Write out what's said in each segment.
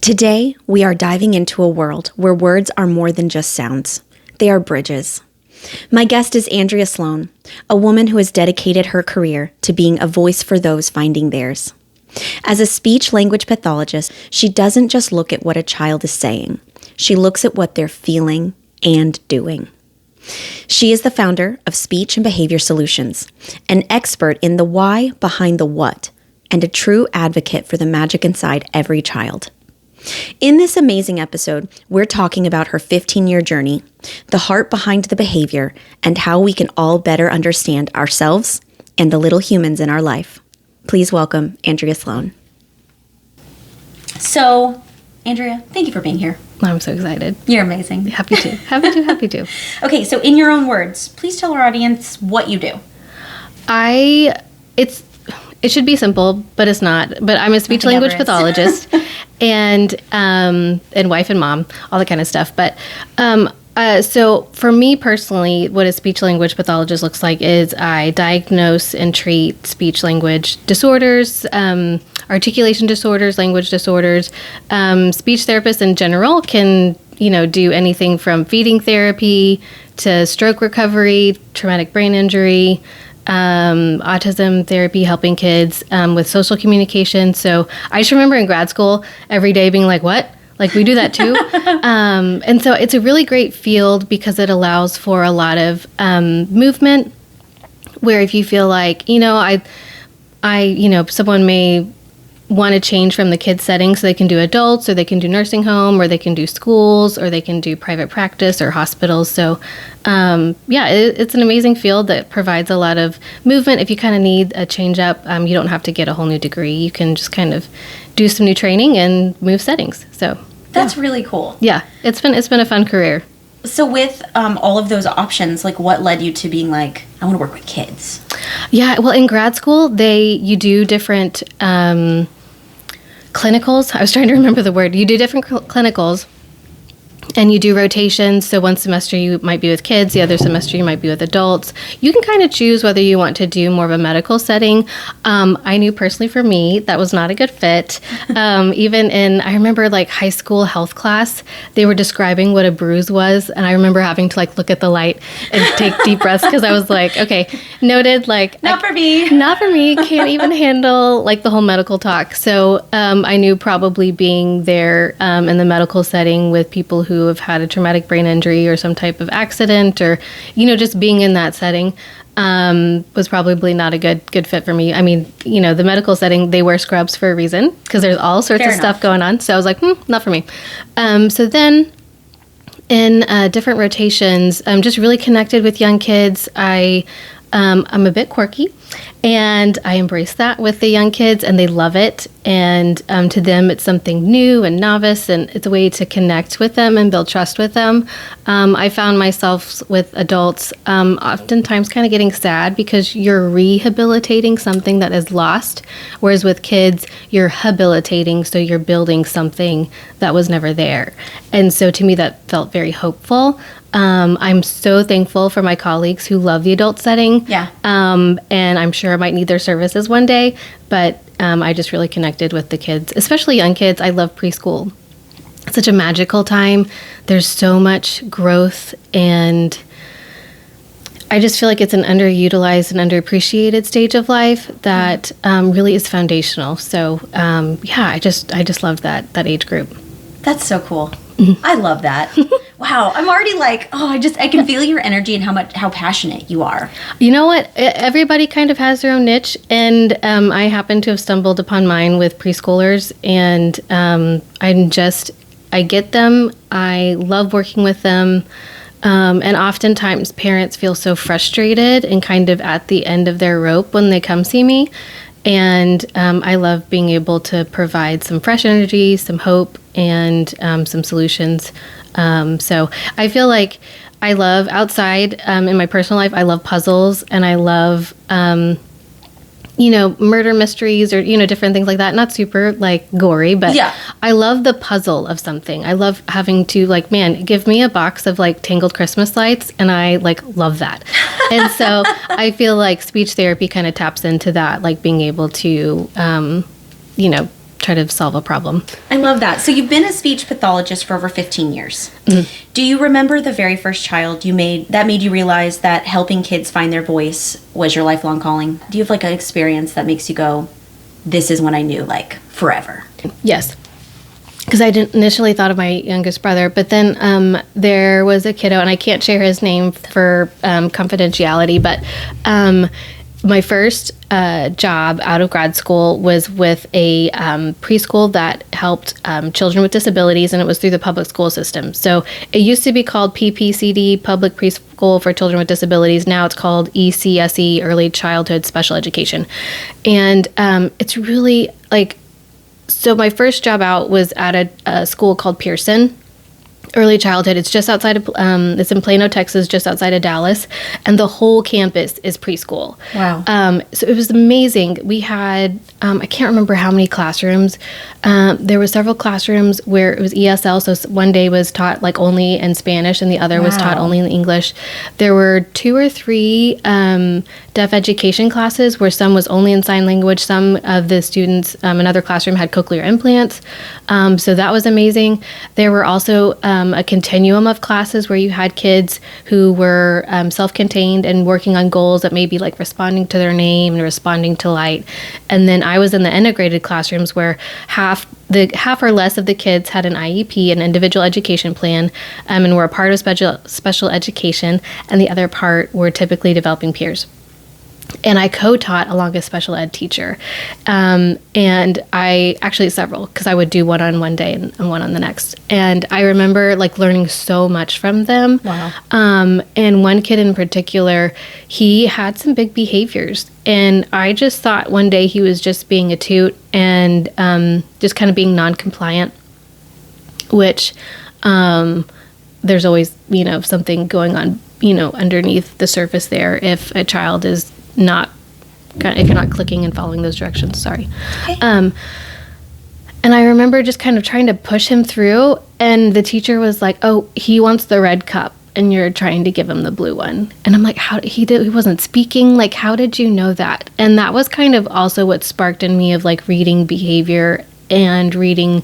Today, we are diving into a world where words are more than just sounds. They are bridges. My guest is Andrea Sloan, a woman who has dedicated her career to being a voice for those finding theirs. As a speech-language pathologist, she doesn't just look at what a child is saying. She looks at what they're feeling and doing. She is the founder of Speech and Behavior Solutions, an expert in the why behind the what, and a true advocate for the magic inside every child. In this amazing episode, we're talking about her 15-year journey, the heart behind the behavior, and how we can all better understand ourselves and the little humans in our life. Please welcome Andrea Sloan. So, Andrea, thank you for being here. I'm so excited. You're amazing. Happy to. Okay, so in your own words, please tell our audience what you do. It should be simple, but it's not. But I'm a speech-language pathologist and wife and mom, all that kind of stuff. But so for me personally, what a speech-language pathologist looks like is I diagnose and treat speech-language disorders, articulation disorders, language disorders. Speech therapists in general can, do anything from feeding therapy to stroke recovery, traumatic brain injury, autism therapy, helping kids with social communication. So I just remember in grad school every day being like, what? Like, we do that too. And so it's a really great field because it allows for a lot of movement where if you feel like, someone may want to change from the kids setting so they can do adults, or they can do nursing home, or they can do schools, or they can do private practice or hospitals. So it's an amazing field that provides a lot of movement. If you kind of need a change up, you don't have to get a whole new degree. You can just kind of do some new training and move settings. So that's really cool. Yeah, it's been a fun career. So with all of those options, like, what led you to being like, I want to work with kids? Yeah, well, in grad school, you do different clinicals. I was trying to remember the word. You do different clinicals, and you do rotations. So one semester you might be with kids, the other semester you might be with adults. You can kind of choose whether you want to do more of a medical setting. I knew personally for me that was not a good fit. Even I remember like high school health class, they were describing what a bruise was, and I remember having to like look at the light and take deep breaths because I was like, okay, noted, like not for me, can't even handle like the whole medical talk. So I knew probably being there in the medical setting with people who have had a traumatic brain injury or some type of accident, or just being in that setting was probably not a good fit for me. I mean, the medical setting, they wear scrubs for a reason because there's all sorts of stuff going on. So I was like, not for me. So then in different rotations, I'm just really connected with young kids. I'm a bit quirky, and I embrace that with the young kids, and they love it. And to them, it's something new and novice, and it's a way to connect with them and build trust with them. I found myself with adults oftentimes kind of getting sad because you're rehabilitating something that is lost, whereas with kids, you're habilitating, so you're building something that was never there. And so to me, that felt very hopeful. I'm so thankful for my colleagues who love the adult setting. Yeah. And I'm sure I might need their services one day, but I just really connected with the kids, especially young kids. I love preschool. It's such a magical time. There's so much growth, and I just feel like it's an underutilized and underappreciated stage of life that really is foundational. So I just love that age group. That's so cool. I love that. Wow, I'm already like, I can feel your energy and how passionate you are. You know what? Everybody kind of has their own niche, and I happen to have stumbled upon mine with preschoolers, and I get them. I love working with them, and oftentimes parents feel so frustrated and kind of at the end of their rope when they come see me, and I love being able to provide some fresh energy, some hope, and some solutions. So I feel like I love outside in my personal life. I love puzzles, and I love, murder mysteries or, different things like that. Not super like gory, but yeah. I love the puzzle of something. I love having to give me a box of like tangled Christmas lights, and I love that. And so I feel like speech therapy kind of taps into that, like being able to, try to solve a problem. I love that. So you've been a speech pathologist for over 15 years. Do you remember the very first child you made that made you realize that helping kids find their voice was your lifelong calling? Do you have like an experience that makes you go, this is when I knew, like, forever? Yes. Because I initially thought of my youngest brother, but then there was a kiddo, and I can't share his name for confidentiality, but my first job out of grad school was with a preschool that helped children with disabilities, and it was through the public school system. So it used to be called PPCD, Public Preschool for Children with Disabilities. Now it's called ECSE, Early Childhood Special Education. And it's really like, so my first job out was at a school called Pearson Early Childhood. It's just outside of, it's in Plano, Texas, just outside of Dallas. And the whole campus is preschool. Wow. So it was amazing. We had, I can't remember how many classrooms. There were several classrooms where it was ESL. So one day was taught like only in Spanish and the other was taught only in English. There were 2 or 3 deaf education classes where some was only in sign language. Some of the students, another classroom had cochlear implants. So that was amazing. There were also a continuum of classes where you had kids who were self-contained and working on goals that may be like responding to their name and responding to light. And then I was in the integrated classrooms where half or less of the kids had an IEP, an individual education plan, and were a part of special education, and the other part were typically developing peers. And I co-taught along a special ed teacher. And I actually several, because I would do one on one day and one on the next. And I remember like learning so much from them. Wow. And one kid in particular, he had some big behaviors. And I just thought one day he was just being a toot and just kind of being non-compliant, which there's always, something going on, underneath the surface there if a child is if you're not clicking and following those directions, sorry. Okay. And I remember just kind of trying to push him through, and the teacher was like, oh, he wants the red cup and you're trying to give him the blue one. And I'm like, he wasn't speaking, like, how did you know that? And that was kind of also what sparked in me of like reading behavior and reading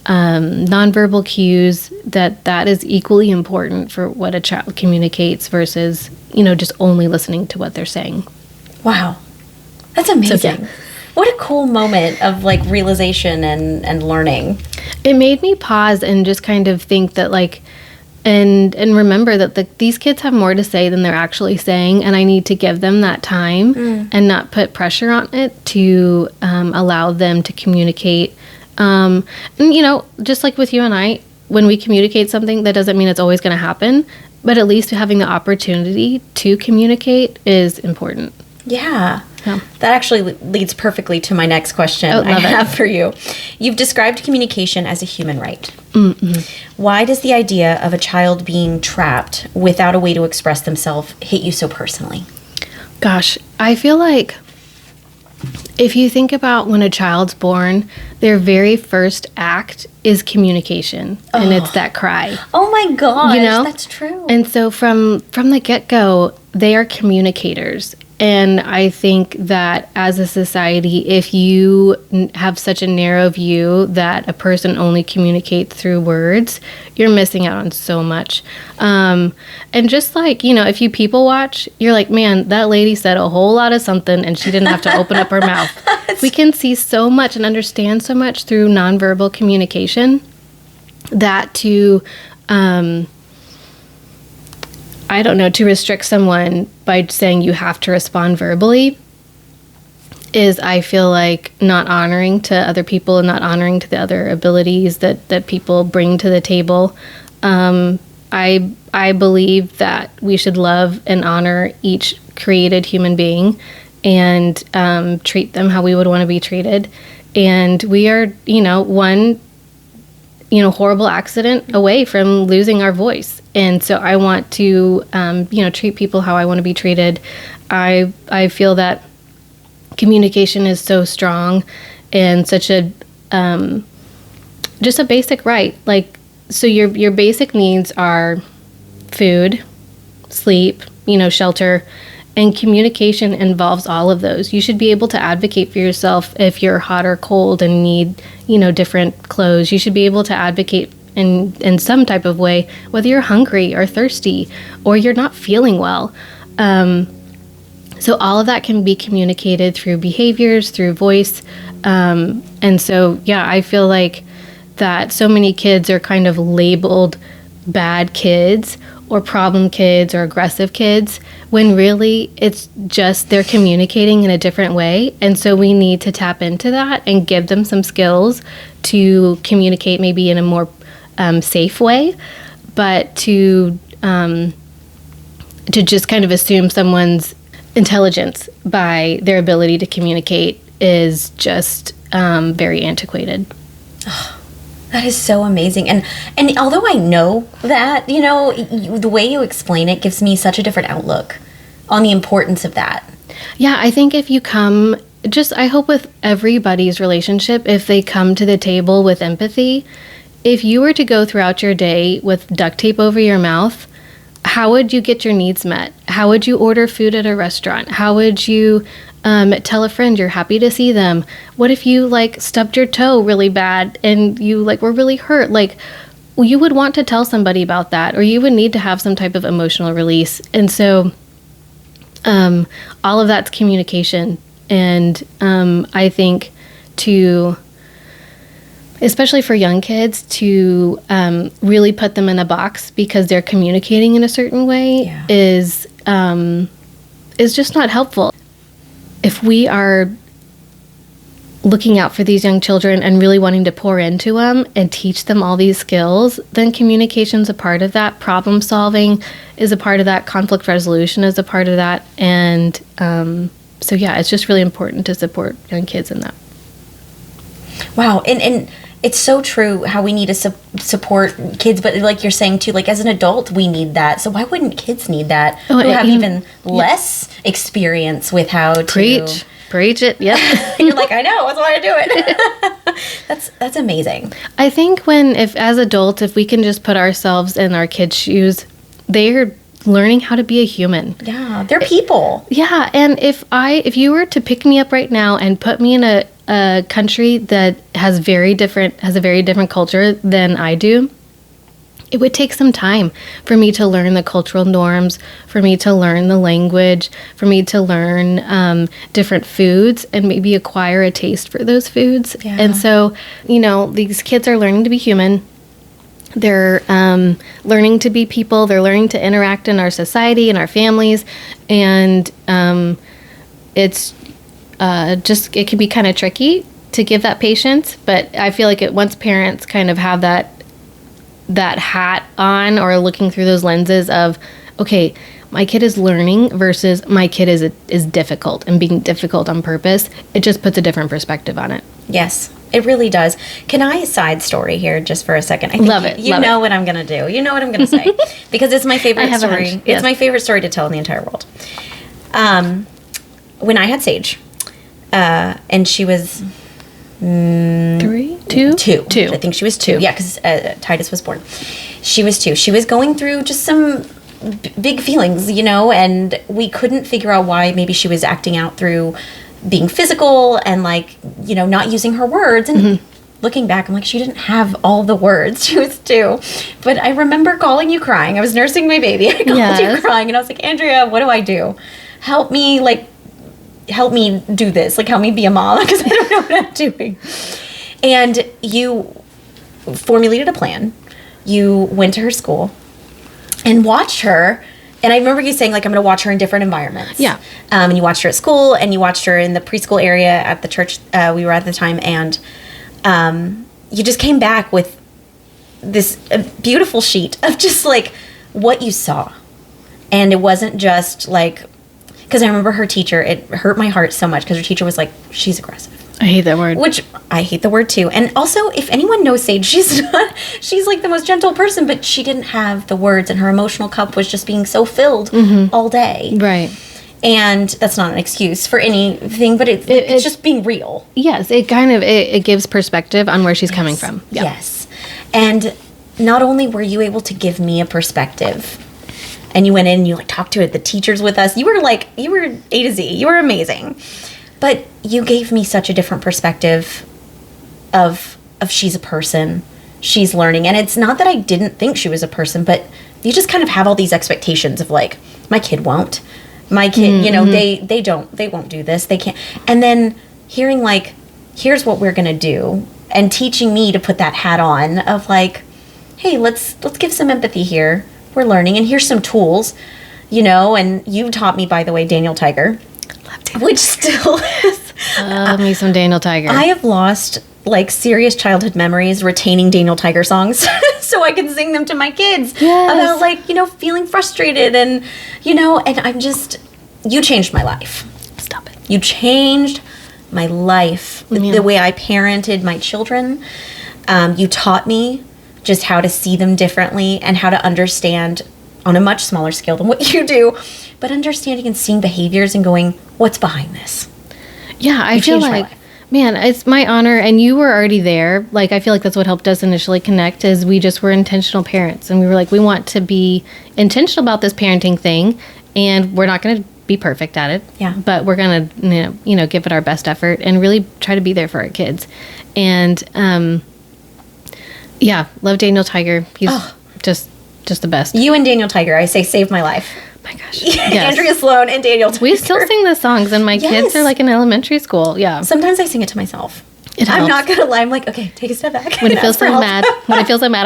nonverbal cues, that is equally important for what a child communicates versus, just only listening to what they're saying. Wow. That's amazing. So, yeah. What a cool moment of like realization and learning. It made me pause and just kind of think that like, and remember that these kids have more to say than they're actually saying, and I need to give them that time and not put pressure on it to allow them to communicate. And just like with you and I, when we communicate something, that doesn't mean it's always going to happen, but at least having the opportunity to communicate is important. Yeah. That actually leads perfectly to my next question I have for you. You've described communication as a human right. Mm-hmm. Why does the idea of a child being trapped without a way to express themselves hit you so personally? Gosh, I feel like if you think about when a child's born, their very first act is communication, and it's that cry. Oh my gosh, that's true. And so from the get-go, they are communicators. And I think that as a society, if you have such a narrow view that a person only communicates through words, you're missing out on so much. And just like, if you people watch, you're like, man, that lady said a whole lot of something and she didn't have to open up her mouth. We can see so much and understand so much through nonverbal communication that to restrict someone by saying you have to respond verbally is, I feel like, not honoring to other people and not honoring to the other abilities that people bring to the table. I believe that we should love and honor each created human being and treat them how we would want to be treated. And we are, one horrible accident away from losing our voice. And so I want to, treat people how I want to be treated. I feel that communication is so strong and such a, just a basic right. Like, so your basic needs are food, sleep, shelter, And communication involves all of those. You should be able to advocate for yourself if you're hot or cold and need, different clothes. You should be able to advocate in some type of way, whether you're hungry or thirsty or you're not feeling well. So all of that can be communicated through behaviors, through voice. And so, I feel like that so many kids are kind of labeled bad kids or problem kids or aggressive kids, when really it's just they're communicating in a different way. And so we need to tap into that and give them some skills to communicate maybe in a more safe way, but to just kind of assume someone's intelligence by their ability to communicate is just very antiquated. That is so amazing. And although I know that, the way you explain it gives me such a different outlook on the importance of that. Yeah, I think if you come, I hope with everybody's relationship, if they come to the table with empathy, if you were to go throughout your day with duct tape over your mouth, how would you get your needs met? How would you order food at a restaurant? How would you tell a friend you're happy to see them? What if you stubbed your toe really bad and you were really hurt? You would want to tell somebody about that, or you would need to have some type of emotional release. And so all of that's communication. And I think especially for young kids, to really put them in a box because they're communicating in a certain way is just not helpful. If we are looking out for these young children and really wanting to pour into them and teach them all these skills, then communication's a part of that. Problem solving is a part of that. Conflict resolution is a part of that. And so it's just really important to support young kids in that. Wow. And it's so true how we need to support kids, but like you're saying too, as an adult, we need that. So why wouldn't kids need that who have even less experience with how to... Preach it, yep. You're like, I know, that's why I do it. That's amazing. I think if as adults, if we can just put ourselves in our kids' shoes, they're learning how to be a human. Yeah, they're people. Yeah, and if you were to pick me up right now and put me in a country that has a very different culture than I do, it would take some time for me to learn the cultural norms, for me to learn the language, for me to learn different foods and maybe acquire a taste for those foods. Yeah. And so, these kids are learning to be human. They're learning to be people. They're learning to interact in our society and our families. And it's it can be kind of tricky to give that patience. But I feel like once parents kind of have that hat on, or looking through those lenses of, okay, my kid is learning versus my kid is difficult and being difficult on purpose, it just puts a different perspective on it. Yes, it really does. Can I side story here just for a second? I think Love it. You know what I'm going to do. You know what I'm going to say. Because it's my favorite story. Yes. It's my favorite story to tell in the entire world. When I had Sage, and she was... 2. I think she was 2. Yeah, because Titus was born. She was 2. She was going through just some big feelings, and we couldn't figure out why. Maybe she was acting out through being physical and not using her words. And looking back, I'm like, she didn't have all the words. She was 2. But I remember calling you crying. I was nursing my baby. I called you crying, and I was like, Andrea, what do I do? Help me do this. Help me be a mom, because I don't know what I'm doing. And you formulated a plan. You went to her school and watched her. And I remember you saying, I'm going to watch her in different environments. Yeah. And you watched her at school, and you watched her in the preschool area at the church we were at the time. And you just came back with this beautiful sheet of just, what you saw. And it wasn't just, because I remember her teacher, it hurt my heart so much, because her teacher was like, she's aggressive. I hate that word. Which, I hate the word too. And also, if anyone knows Sage, she's the most gentle person, but she didn't have the words, and her emotional cup was just being so filled all day. Right. And that's not an excuse for anything, but it's just being real. Yes, it kind of, it gives perspective on where she's coming from. Yeah. Yes. And not only were you able to give me a perspective, and you went in and you like talked to the teachers with us. You were A to Z. You were amazing. But you gave me such a different perspective of she's a person, she's learning. And it's not that I didn't think she was a person, but you just kind of have all these expectations of like, my kid won't. My kid, they won't do this. They can't. And then hearing like, here's what we're going to do, and teaching me to put that hat on of like, hey, let's give some empathy here. We're learning, and here's some tools, and you taught me, by the way, Daniel Tiger, which still is. Me some Daniel Tiger. I have lost like serious childhood memories retaining Daniel Tiger songs so I can sing them to my kids about like, feeling frustrated and, and I'm just, you changed my life. Stop it. You changed my life, the way I parented my children. You taught me just how to see them differently and how to understand on a much smaller scale than what you do, but understanding and seeing behaviors and going, what's behind this? Yeah, I feel like, man, it's my honor, and you were already there. Like, I feel like that's what helped us initially connect, is we just were intentional parents, and we were like, we want to be intentional about this parenting thing, and we're not going to be perfect at it. Yeah. But we're going to, give it our best effort and really try to be there for our kids. And, love Daniel Tiger. He's just the best. You and Daniel Tiger, I say, saved my life. My gosh. Yes. Andrea Sloan and Daniel Tiger. We still sing the songs, and my kids are like in elementary school. Yeah. Sometimes I sing it to myself. It helps. I'm not going to lie. I'm like, okay, take a step back. When it feels so mad,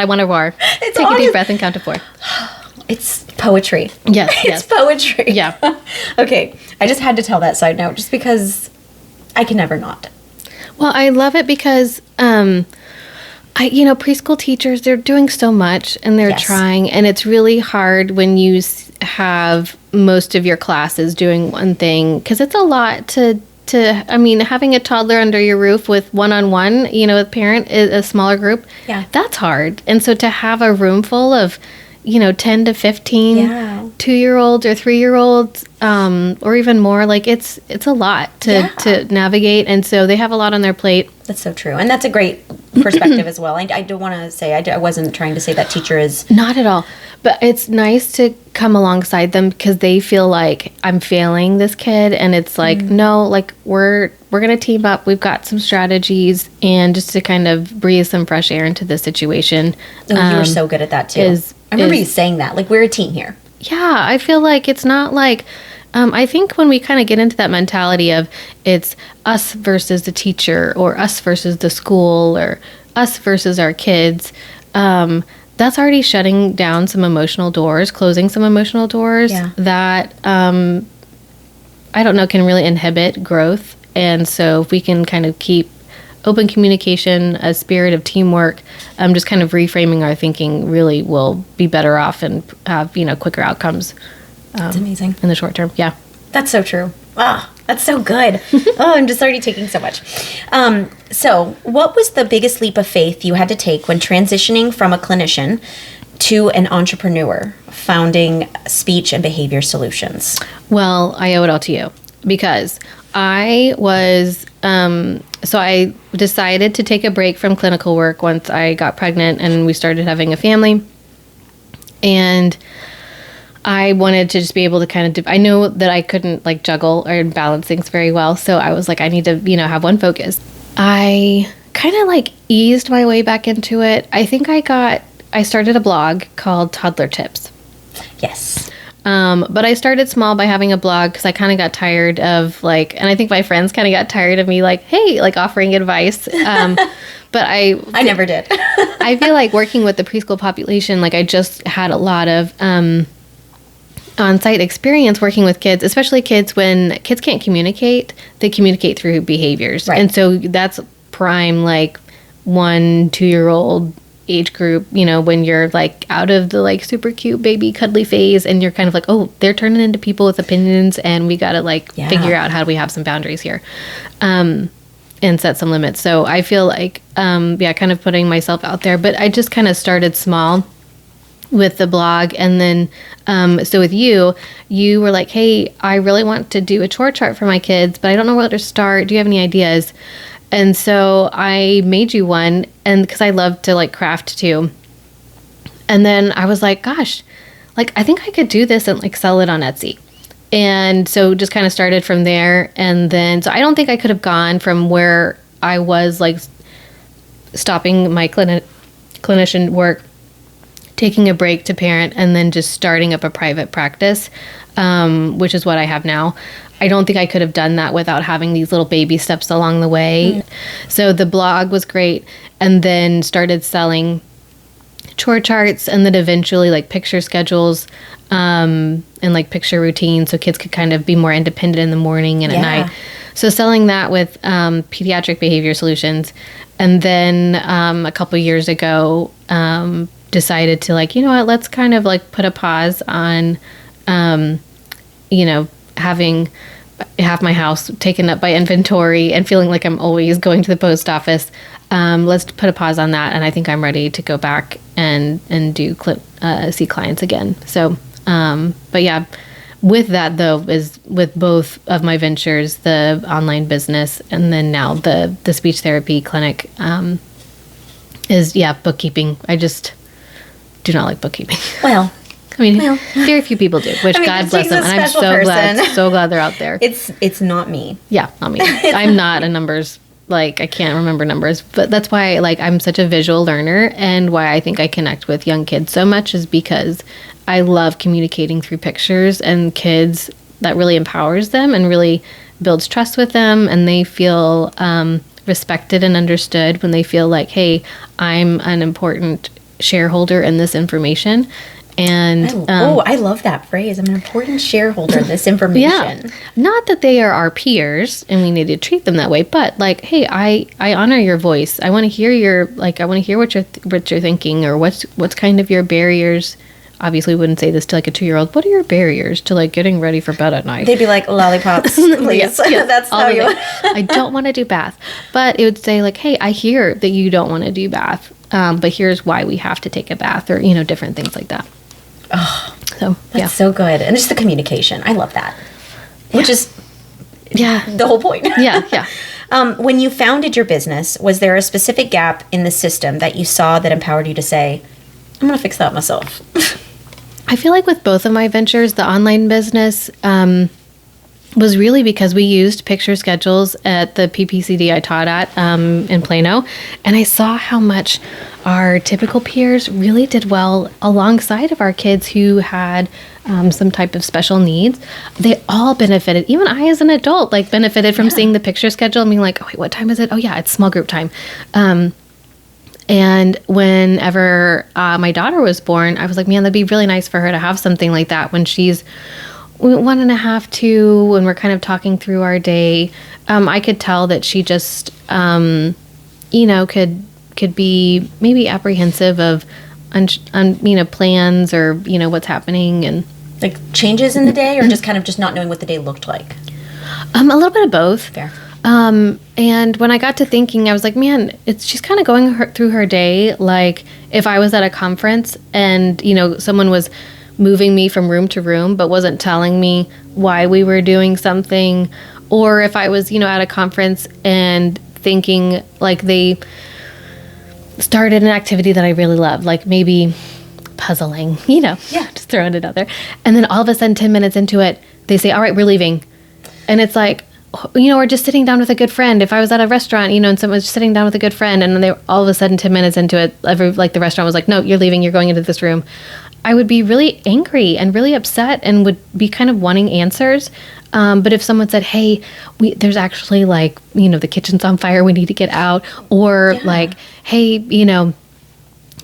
I want to roar. Take a deep breath and count to 4. It's poetry. Yes. It's poetry. Yeah. Okay. I just had to tell that side note just because I can never not. Well, I love it because, preschool teachers, they're doing so much and they're trying, and it's really hard when you have most of your classes doing one thing, because it's a lot to having a toddler under your roof with one-on-one, a parent, a smaller group, that's hard. And so to have a room full of, 10 to 15 2-year-olds or 3-year-olds, or even more, like it's a lot to navigate. And so they have a lot on their plate. That's so true. And that's a great perspective as well. I do want to say, I wasn't trying to say that teacher is... Not at all. But it's nice to come alongside them because they feel like I'm failing this kid. And it's like, no, like we're going to team up. We've got some strategies, and just to kind of breathe some fresh air into the situation. Oh, you were so good at that too. I remember you saying that, like, we're a team here. Yeah, I feel like it's not like... I think when we kind of get into that mentality of it's us versus the teacher, or us versus the school, or us versus our kids, that's already shutting down some emotional doors, closing some emotional doors that, I don't know, can really inhibit growth. And so if we can kind of keep open communication, a spirit of teamwork, just kind of reframing our thinking, really will be better off and have, quicker outcomes. That's amazing. In the short term. Yeah. That's so true. Ah, that's so good. I'm just already taking so much. So what was the biggest leap of faith you had to take when transitioning from a clinician to an entrepreneur founding Speech and Behavior Solutions? Well, I owe it all to you, because I was, so I decided to take a break from clinical work once I got pregnant and we started having a family. And I wanted to just be able to kind of, I know that I couldn't like juggle or balance things very well. So I was like, I need to, have one focus. I kind of like eased my way back into it. I think I started a blog called Toddler Tips. Yes. But I started small by having a blog because I kind of got tired of and I think my friends kind of got tired of me offering advice. But I never did. I feel like working with the preschool population, I just had a lot of, on-site experience working with kids, especially kids when kids can't communicate, they communicate through behaviors. Right. And so that's prime 1-2-year-old age group, when you're out of the super cute baby cuddly phase, and you're kind of oh, they're turning into people with opinions, and we got to figure out how do we have some boundaries here, and set some limits. So I feel kind of putting myself out there, but I just kind of started small with the blog. And then, so with you were like, hey, I really want to do a chore chart for my kids, but I don't know where to start. Do you have any ideas? And so I made you one, and because I love to craft too. And then I was like, gosh, like, I think I could do this and like sell it on Etsy. And so just kind of started from there. And then, so I don't think I could have gone from where I was like stopping my clinician work, taking a break to parent, and then just starting up a private practice, which is what I have now. I don't think I could have done that without having these little baby steps along the way. So the blog was great, and then started selling chore charts, and then eventually like picture schedules, and like picture routines, so kids could kind of be more independent in the morning and at night. So selling that with Pediatric Behavior Solutions. And then a couple years ago, decided to like, you know what, let's kind of like put a pause on, you know, having half my house taken up by inventory and feeling like I'm always going to the post office. Let's put a pause on that. And I think I'm ready to go back and do see clients again. So, but yeah, with that though, is with both of my ventures, the online business, and then now the speech therapy clinic, is bookkeeping. I just do not like bookkeeping. Well, I mean, very few people do, which God bless them. And I'm so glad they're out there. It's not me. Yeah, not me. I'm not a numbers, like, I can't remember numbers, but that's why, like, I'm such a visual learner, and why I think I connect with young kids so much is because I love communicating through pictures and kids. That really empowers them and really builds trust with them, and they feel respected and understood when they feel like, hey, I'm an important shareholder in this information. And I love that phrase. I'm an important shareholder in this information. Yeah. Not that they are our peers and we need to treat them that way, but like, hey, I honor your voice. I want to hear what you're thinking, or what's kind of your barriers. Obviously, we wouldn't say this to like a 2-year-old. What are your barriers to like getting ready for bed at night? They'd be like, lollipops, please. Yes, that's how you. I don't want to do bath, but it would say like, hey, I hear that you don't want to do bath, but here's why we have to take a bath, or different things like that. Oh, so that's so good. And just the communication. I love that. Which is the whole point. Yeah. When you founded your business, was there a specific gap in the system that you saw that empowered you to say, I'm going to fix that myself? I feel like with both of my ventures, the online business was really because we used picture schedules at the PPCD I taught at in Plano. And I saw how much our typical peers really did well alongside of our kids who had some type of special needs. They all benefited. Even I as an adult benefited from seeing the picture schedule and being like, oh, wait, what time is it? Oh, yeah, it's small group time. And whenever my daughter was born, I was like, man, that'd be really nice for her to have something like that when she's 1.5, 2, when we're kind of talking through our day. I could tell that she just, could be maybe apprehensive of, plans or, what's happening, and like changes in the day, or just kind of just not knowing what the day looked like. A little bit of both. Fair. And when I got to thinking, I was like, man, she's kind of going through her day like if I was at a conference and, someone was moving me from room to room but wasn't telling me why we were doing something, or if I was, at a conference and thinking like they started an activity that I really loved, like maybe puzzling, just throwing it out there. And then all of a sudden, 10 minutes into it, they say, all right, we're leaving. And it's like, or just sitting down with a good friend. If I was at a restaurant, and someone was sitting down with a good friend, and then they all of a sudden 10 minutes into it, the restaurant was like, no, you're leaving, you're going into this room. I would be really angry and really upset and would be kind of wanting answers. But if someone said, hey, there's actually the kitchen's on fire, we need to get out. Or hey,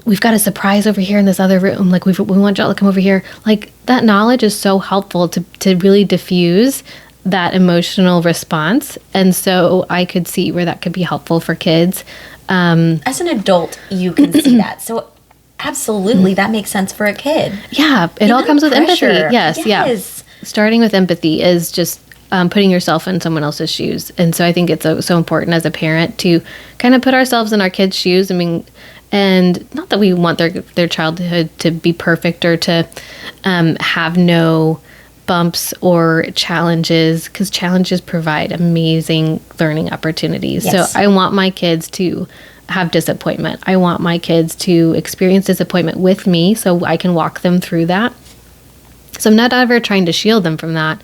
we've got a surprise over here in this other room. Like we want y'all to come over here. Like that knowledge is so helpful to really diffuse that emotional response. And so I could see where that could be helpful for kids. As an adult, you can see that. So absolutely, that makes sense for a kid. Yeah, it all comes with empathy. Yes, yeah. Starting with empathy is just putting yourself in someone else's shoes. And so I think it's so important as a parent to kind of put ourselves in our kids' shoes. I mean, and not that we want their childhood to be perfect or to have no bumps or challenges, because challenges provide amazing learning opportunities. Yes. So I want my kids to have disappointment. I want my kids to experience disappointment with me so I can walk them through that. So I'm not ever trying to shield them from that.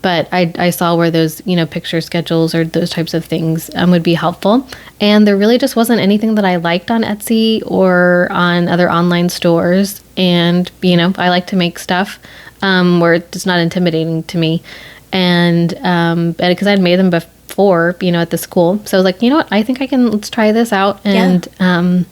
But I saw where those, picture schedules or those types of things would be helpful. And there really just wasn't anything that I liked on Etsy or on other online stores. And, I like to make stuff where it's not intimidating to me. And because I'd made them before, at the school. So I was like, you know what, I think let's try this out. And, again,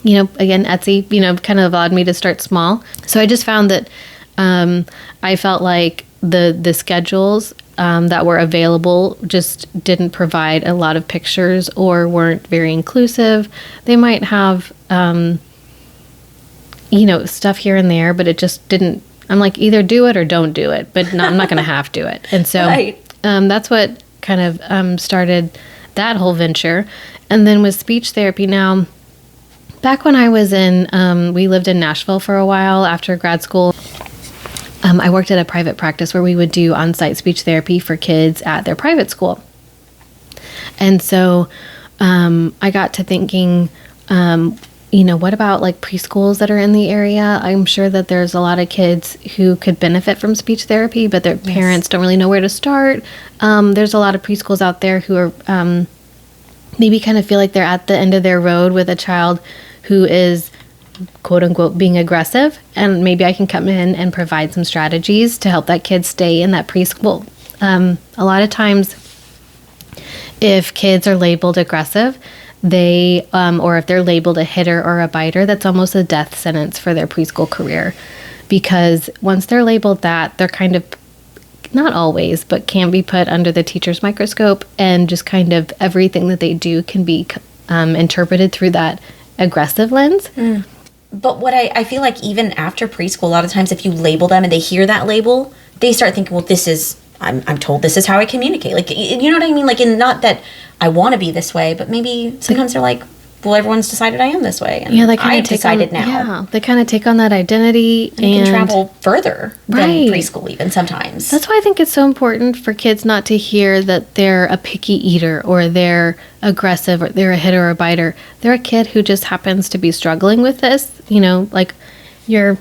Etsy, kind of allowed me to start small. So I just found that I felt like the schedules that were available just didn't provide a lot of pictures or weren't very inclusive. They might have, stuff here and there, but it just didn't. I'm like, either do it or don't do it, but I'm not going to have to it. And so that's what kind of started that whole venture. And then with speech therapy now, back when I was we lived in Nashville for a while after grad school. I worked at a private practice where we would do on-site speech therapy for kids at their private school. And so I got to thinking, what about like preschools that are in the area? I'm sure that there's a lot of kids who could benefit from speech therapy, but their parents don't really know where to start. There's a lot of preschools out there who are maybe kind of feel like they're at the end of their road with a child who is quote unquote being aggressive, and maybe I can come in and provide some strategies to help that kid stay in that preschool. A lot of times if kids are labeled aggressive, they or if they're labeled a hitter or a biter, that's almost a death sentence for their preschool career, because once they're labeled that, they're kind of, not always, but can be put under the teacher's microscope, and just kind of everything that they do can be interpreted through that aggressive lens. But what I feel like even after preschool, a lot of times if you label them and they hear that label, they start thinking, well, I'm told this is how I communicate. Like, you know what I mean? Like, and not that I want to be this way, but maybe sometimes they're like, well, everyone's decided I am this way. And they kind of decided now. Yeah, they kind of take on that identity. And can travel further than preschool even sometimes. That's why I think it's so important for kids not to hear that they're a picky eater or they're aggressive or they're a hitter or a biter. They're a kid who just happens to be struggling with this. Like you're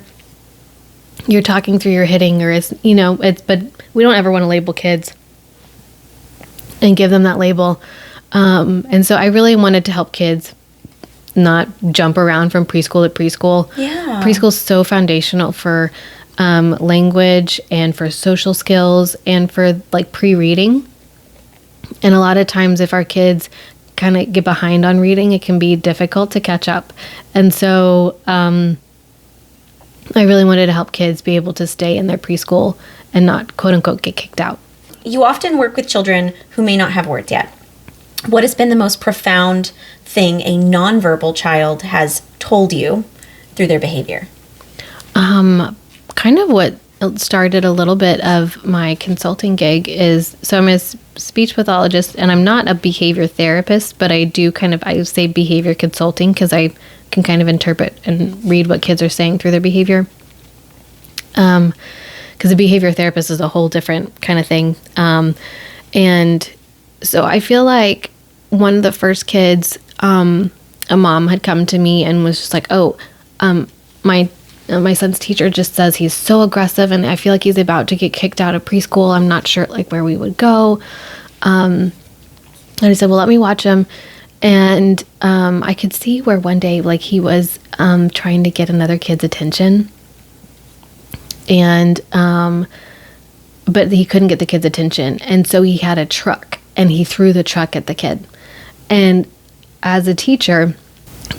talking through your hitting, or but we don't ever want to label kids and give them that label. And so I really wanted to help kids not jump around from preschool to preschool. Yeah. Preschool is so foundational for language and for social skills and for like pre-reading. And a lot of times if our kids kind of get behind on reading, it can be difficult to catch up. And so I really wanted to help kids be able to stay in their preschool and not quote unquote get kicked out. You often work with children who may not have words yet. What has been the most profound thing a nonverbal child has told you through their behavior? Kind of what started a little bit of my consulting gig is, so I'm a speech pathologist and I'm not a behavior therapist, but I do I say behavior consulting because I can kind of interpret and read what kids are saying through their behavior. Because a behavior therapist is a whole different kind of thing. And so I feel like one of the first kids, a mom had come to me and was just like, my son's teacher just says he's so aggressive and I feel like he's about to get kicked out of preschool. I'm not sure where we would go. And I said, well, let me watch him. And I could see where one day he was trying to get another kid's attention. And but he couldn't get the kid's attention. And so he had a truck and he threw the truck at the kid. And as a teacher,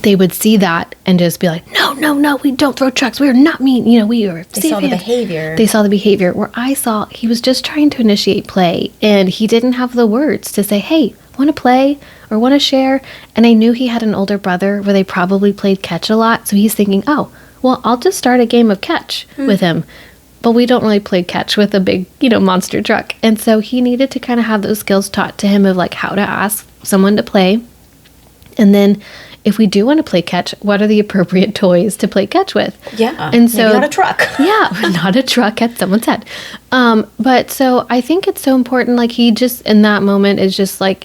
they would see that and just be like, no, we don't throw trucks. We are not mean. We are safe. They saw the behavior. They saw the behavior where I saw he was just trying to initiate play and he didn't have the words to say, hey, want to play or want to share? And I knew he had an older brother where they probably played catch a lot. So he's thinking, oh, well, I'll just start a game of catch with him. But we don't really play catch with a big, monster truck. And so he needed to kind of have those skills taught to him of how to ask someone to play. And then if we do want to play catch, what are the appropriate toys to play catch with? Yeah. And so maybe not a truck. Yeah, not a truck at someone's head. But so I think it's so important. He just in that moment is just the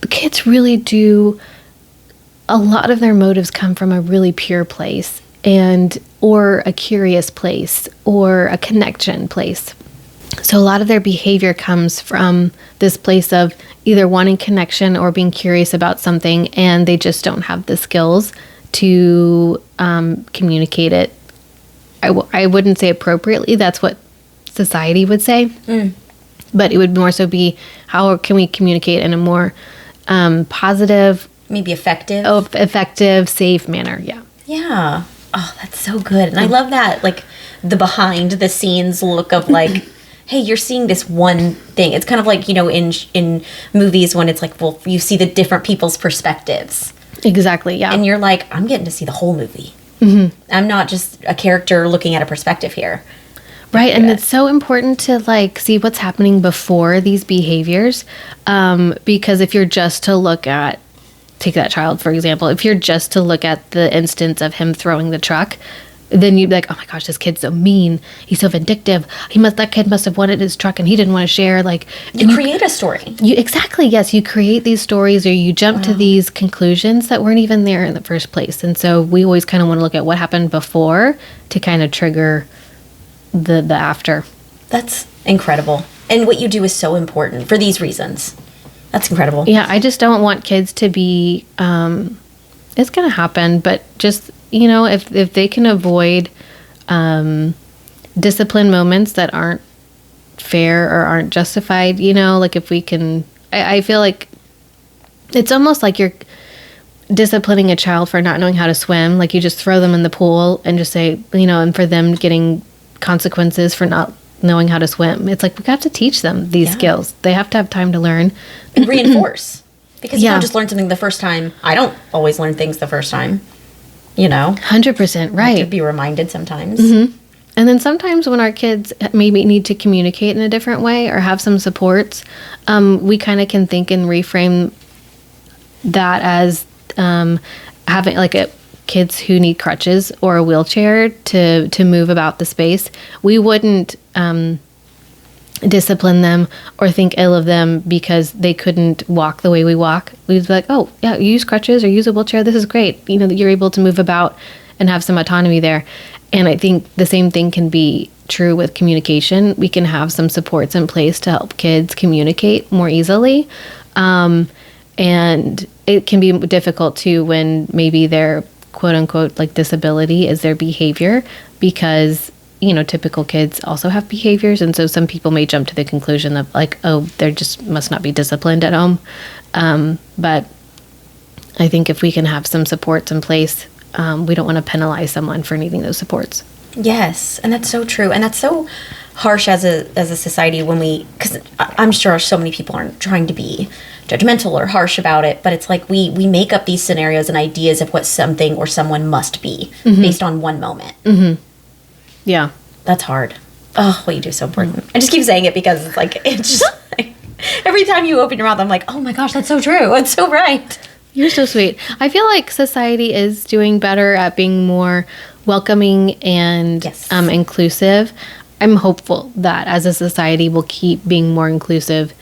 kids really do. A lot of their motives come from a really pure place, and or a curious place or a connection place. So a lot of their behavior comes from this place of either wanting connection or being curious about something, and they just don't have the skills to communicate it. I wouldn't say appropriately. That's what society would say. But it would more so be, how can we communicate in a more positive, maybe effective. Effective, safe manner. Yeah. Yeah. Oh, that's so good. And I love that, like, the behind the scenes look of, like, hey, you're seeing this one thing. It's kind of like, in movies when it's like, well, you see the different people's perspectives. Exactly, yeah. And you're like, I'm getting to see the whole movie. I'm not just a character looking at a perspective here. Right, and it's so important to, like, see what's happening before these behaviors, because if you're just to look at, take that child, for example, if you're just to look at the instance of him throwing the truck, then you'd be like, oh my gosh, this kid's so mean. He's so vindictive. That kid must have wanted his truck and he didn't want to share. Like, you create a story. Exactly, yes. You create these stories, or you jump to these conclusions that weren't even there in the first place. And so we always kind of want to look at what happened before to kind of trigger the after. That's incredible. And what you do is so important for these reasons. That's incredible. Yeah, I just don't want kids to be, it's going to happen, but just, if they can avoid discipline moments that aren't fair or aren't justified, like if we can, I feel like it's almost like you're disciplining a child for not knowing how to swim. Like, you just throw them in the pool and just say, and for them getting consequences for not knowing how to swim. It's like, we have to teach them these skills. They have to have time to learn. And reinforce. Because you don't just learn something the first time. I don't always learn things the first time. 100%, right. I have to be reminded sometimes. And then sometimes when our kids maybe need to communicate in a different way or have some supports, we kind of can think and reframe that as having like kids who need crutches or a wheelchair to move about the space. We wouldn't discipline them or think ill of them because they couldn't walk the way we walk. We'd be like, oh, yeah, you use crutches or use a wheelchair. This is great. That you're able to move about and have some autonomy there. And I think the same thing can be true with communication. We can have some supports in place to help kids communicate more easily. And it can be difficult too when maybe their quote unquote like disability is their behavior, because typical kids also have behaviors, and so some people may jump to the conclusion of like, oh, they just must not be disciplined at home. But I think if we can have some supports in place, we don't want to penalize someone for needing those supports. Yes, and that's so true, and that's so harsh as a society when because I'm sure so many people aren't trying to be judgmental or harsh about it, but it's like we make up these scenarios and ideas of what something or someone must be based on one moment. Yeah. That's hard. Oh, what you do is so important. I just keep saying it because it's like, every time you open your mouth, I'm like, oh my gosh, that's so true. It's so right. You're so sweet. I feel like society is doing better at being more welcoming and inclusive. I'm hopeful that as a society we'll keep being more inclusive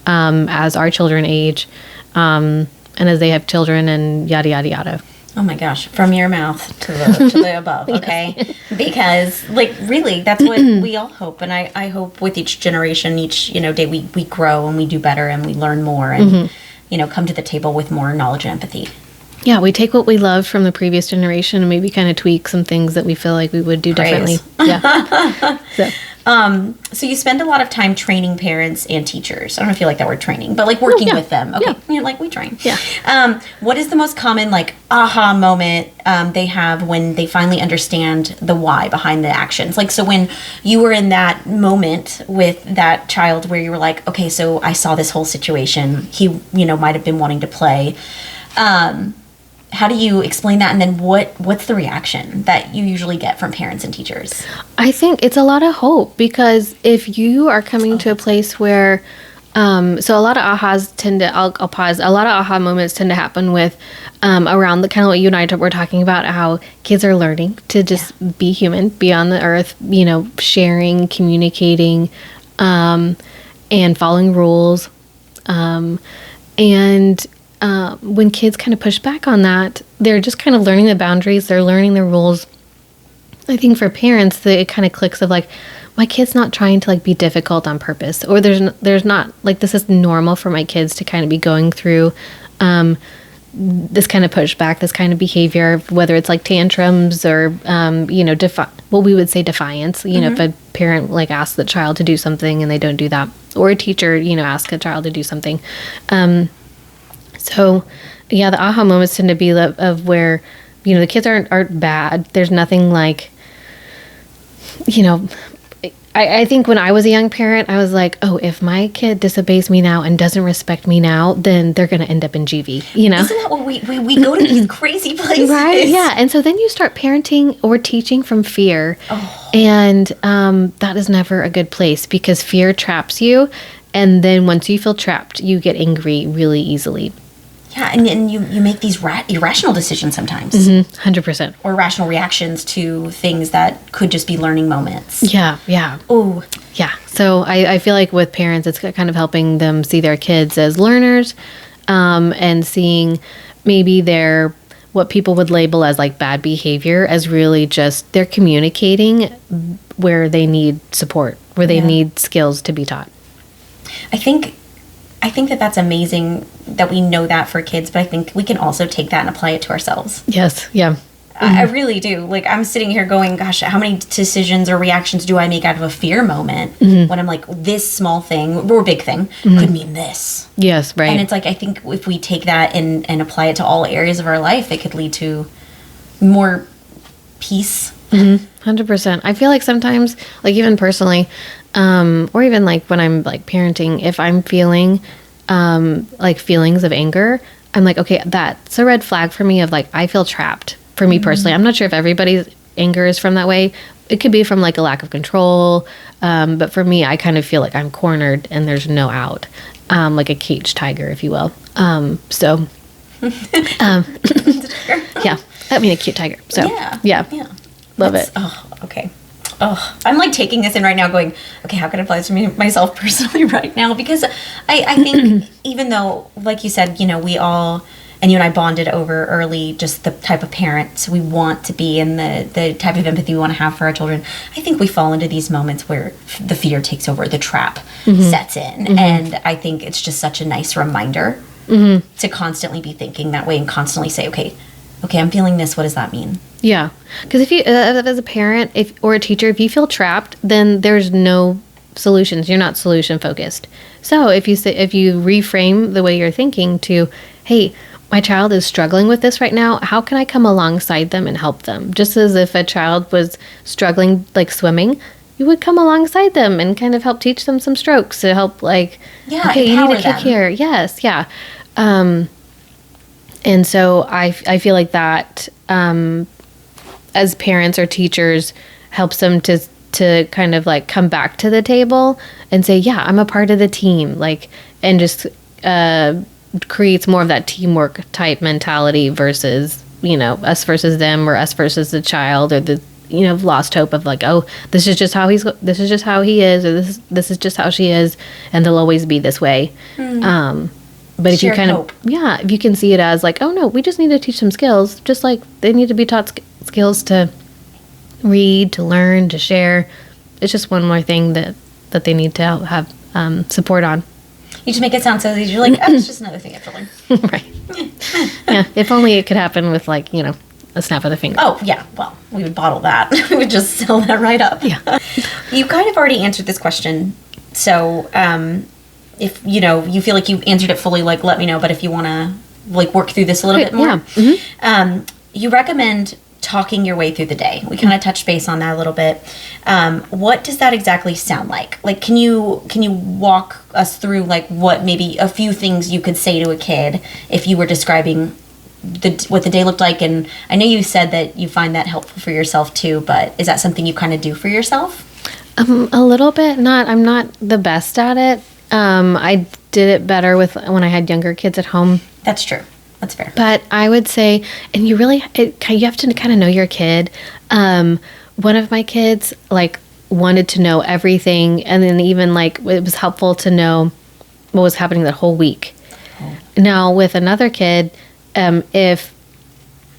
as our children age and as they have children and yada, yada, yada. Oh my gosh, from your mouth to the above, okay? Yes. Because, like, really, that's what we all hope. And I hope with each generation, each, day we grow and we do better and we learn more and, come to the table with more knowledge and empathy. Yeah, we take what we loved from the previous generation and maybe kind of tweak some things that we feel like we would do differently. Yeah. So you spend a lot of time training parents and teachers. I don't know if you like that word training, but like working with them. Okay. Yeah. Like we train. Yeah. What is the most common like aha moment they have when they finally understand the why behind the actions? Like, so when you were in that moment with that child where you were like, okay, so I saw this whole situation. He, might have been wanting to play. How do you explain that? And then what's the reaction that you usually get from parents and teachers? I think it's a lot of hope, because if you are coming to a place where, so a lot of ahas tend to, I'll pause, a lot of aha moments tend to happen with, around the kind of what you and I were talking about, how kids are learning to just be human, be on the earth, sharing, communicating, and following rules. When kids kind of push back on that, they're just kind of learning the boundaries, they're learning the rules, I think for parents, it kind of clicks of like, my kid's not trying to like be difficult on purpose, or there's not like, this is normal for my kids to kind of be going through this kind of pushback, this kind of behavior, whether it's like tantrums or what we would say defiance. You know, if a parent like asks the child to do something and they don't do that, or a teacher asks a child to do something. So yeah, the aha moments tend to be of where the kids aren't bad. There's nothing like, I think when I was a young parent, I was like, oh, if my kid disobeys me now and doesn't respect me now, then they're going to end up in GV, Isn't that what we go to these crazy places? Right, yeah. And so then you start parenting or teaching from fear. Oh. And that is never a good place, because fear traps you. And then once you feel trapped, you get angry really easily. Yeah, and you make these irrational decisions sometimes. 100%. Or rational reactions to things that could just be learning moments. Yeah. Oh. Yeah. So I feel like with parents, it's kind of helping them see their kids as learners, and seeing maybe what people would label as like bad behavior as really just they're communicating where they need support, where they need skills to be taught. I think that that's amazing that we know that for kids, but I think we can also take that and apply it to ourselves. Yes, yeah. I really do. Like, I'm sitting here going, gosh, how many decisions or reactions do I make out of a fear moment when I'm like, this small thing or big thing could mean this. Yes, right. And it's like, I think if we take that and apply it to all areas of our life, it could lead to more peace. 100%. I feel like sometimes, like even personally, or even like when I'm like parenting, if I'm feeling like feelings of anger, I'm like, okay, that's a red flag for me of like, I feel trapped. For me personally, I'm not sure if everybody's anger is from that way. It could be from like a lack of control. But for me, I kind of feel like I'm cornered and there's no out, like a caged tiger, if you will. Yeah, I mean a cute tiger. So yeah. Love it. Oh, okay. Oh, I'm like taking this in right now going, okay, how can I apply this to myself personally right now? Because I think even though, like you said, we all, and you and I bonded over early just the type of parents we want to be and the type of empathy we want to have for our children, I think we fall into these moments where the fear takes over, the trap sets in. And I think it's just such a nice reminder to constantly be thinking that way and constantly say, okay, I'm feeling this. What does that mean? Yeah. Because if you, as a parent or a teacher, if you feel trapped, then there's no solutions. You're not solution focused. So if you reframe the way you're thinking to, hey, my child is struggling with this right now, how can I come alongside them and help them? Just as if a child was struggling like swimming, you would come alongside them and kind of help teach them some strokes to help okay, you need a kick here. Yes. Yeah. And so I feel like that, as parents or teachers, helps them to kind of like come back to the table and say, yeah, I'm a part of the team, and just creates more of that teamwork type mentality versus, us versus them or us versus the child or the, lost hope of like, oh, this is just how he is, or this is just how she is, and they'll always be this way. But if you kind of, if you can see it as like, oh no, we just need to teach them skills, just like they need to be taught skills to read, to learn, to share. It's just one more thing that they need to have support on. You just make it sound so easy. You're like, oh, it's just another thing I have to learn. Right. Yeah. If only it could happen with a snap of the finger. Oh, yeah. Well, we would bottle that. We would just sell that right up. Yeah. You kind of already answered this question. So, if, you feel like you've answered it fully, let me know. But if you want to, work through this a little bit more. Yeah. You recommend talking your way through the day. We kind of touched base on that a little bit. What does that exactly sound like? Can you walk us through, what maybe a few things you could say to a kid if you were describing what the day looked like? And I know you said that you find that helpful for yourself too, but is that something you kind of do for yourself? A little bit. I'm not the best at it. I did it better when I had younger kids at home. That's true. That's fair. But I would say, and you have to kind of know your kid. One of my kids wanted to know everything, and then even it was helpful to know what was happening that whole week. Oh. Now with another kid, if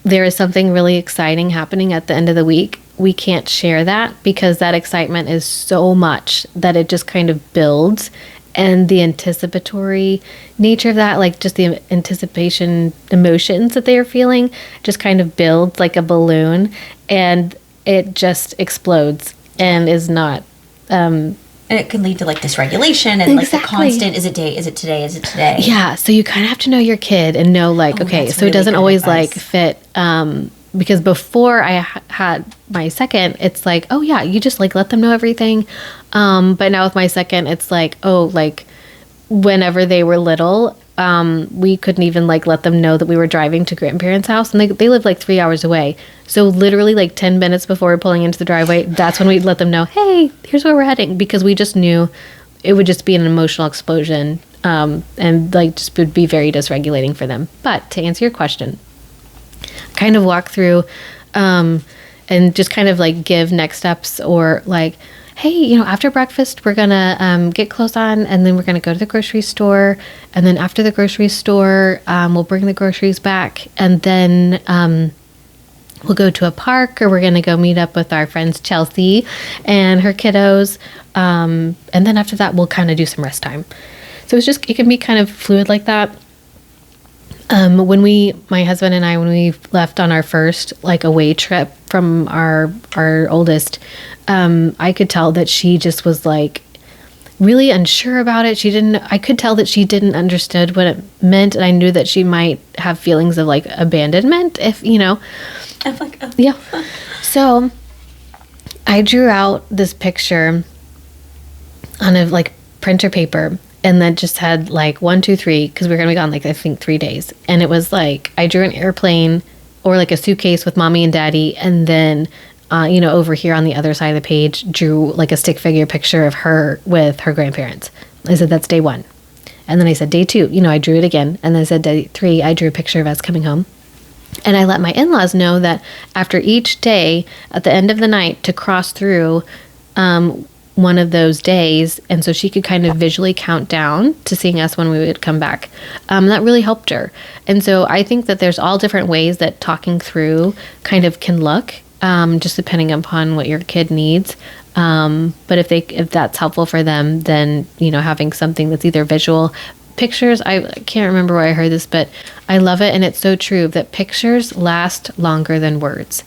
there is something really exciting happening at the end of the week, we can't share that because that excitement is so much that it just kind of builds. And the anticipatory nature of that, like just the anticipation emotions that they are feeling, just kind of builds like a balloon, and it just explodes and is not. And it can lead to like dysregulation and like the constant, is it today? Yeah. So you kind of have to know your kid and know like, okay, so it doesn't always like fit. Because before I had my second, it's like, oh yeah, you just like let them know everything. But now with my second, it's like, oh, like whenever they were little, we couldn't even like let them know that we were driving to grandparents' house, and they live like 3 hours away. So literally like 10 minutes before we're pulling into the driveway, that's when we'd let them know, hey, here's where we're heading, because we just knew it would just be an emotional explosion, and like just would be very dysregulating for them. But to answer your question, kind of walk through and just kind of like give next steps, or like, hey, after breakfast we're gonna get clothes on, and then we're gonna go to the grocery store, and then after the grocery store we'll bring the groceries back, and then we'll go to a park, or we're gonna go meet up with our friends Chelsea and her kiddos, and then after that we'll kind of do some rest time. So it can be kind of fluid like that. My husband and I, when we left on our first like away trip from our oldest, I could tell that she just was like really unsure about it. I could tell that she didn't understand what it meant. And I knew that she might have feelings of like abandonment I'm like, oh. Yeah. So I drew out this picture on a like printer paper, and then just had like 1, 2, 3, because we were gonna be gone like I think 3 days, and it was like I drew an airplane or like a suitcase with mommy and daddy, and then over here on the other side of the page drew like a stick figure picture of her with her grandparents. I said that's day 1, and then I said day 2, I drew it again, and then I said day 3 I drew a picture of us coming home, and I let my in-laws know that after each day at the end of the night to cross through one of those days, and so she could kind of visually count down to seeing us when we would come back. That really helped her. And so I think that there's all different ways that talking through kind of can look, just depending upon what your kid needs. But if that's helpful for them, then having something that's either visual, pictures. I can't remember where I heard this, but I love it, and it's so true that pictures last longer than words.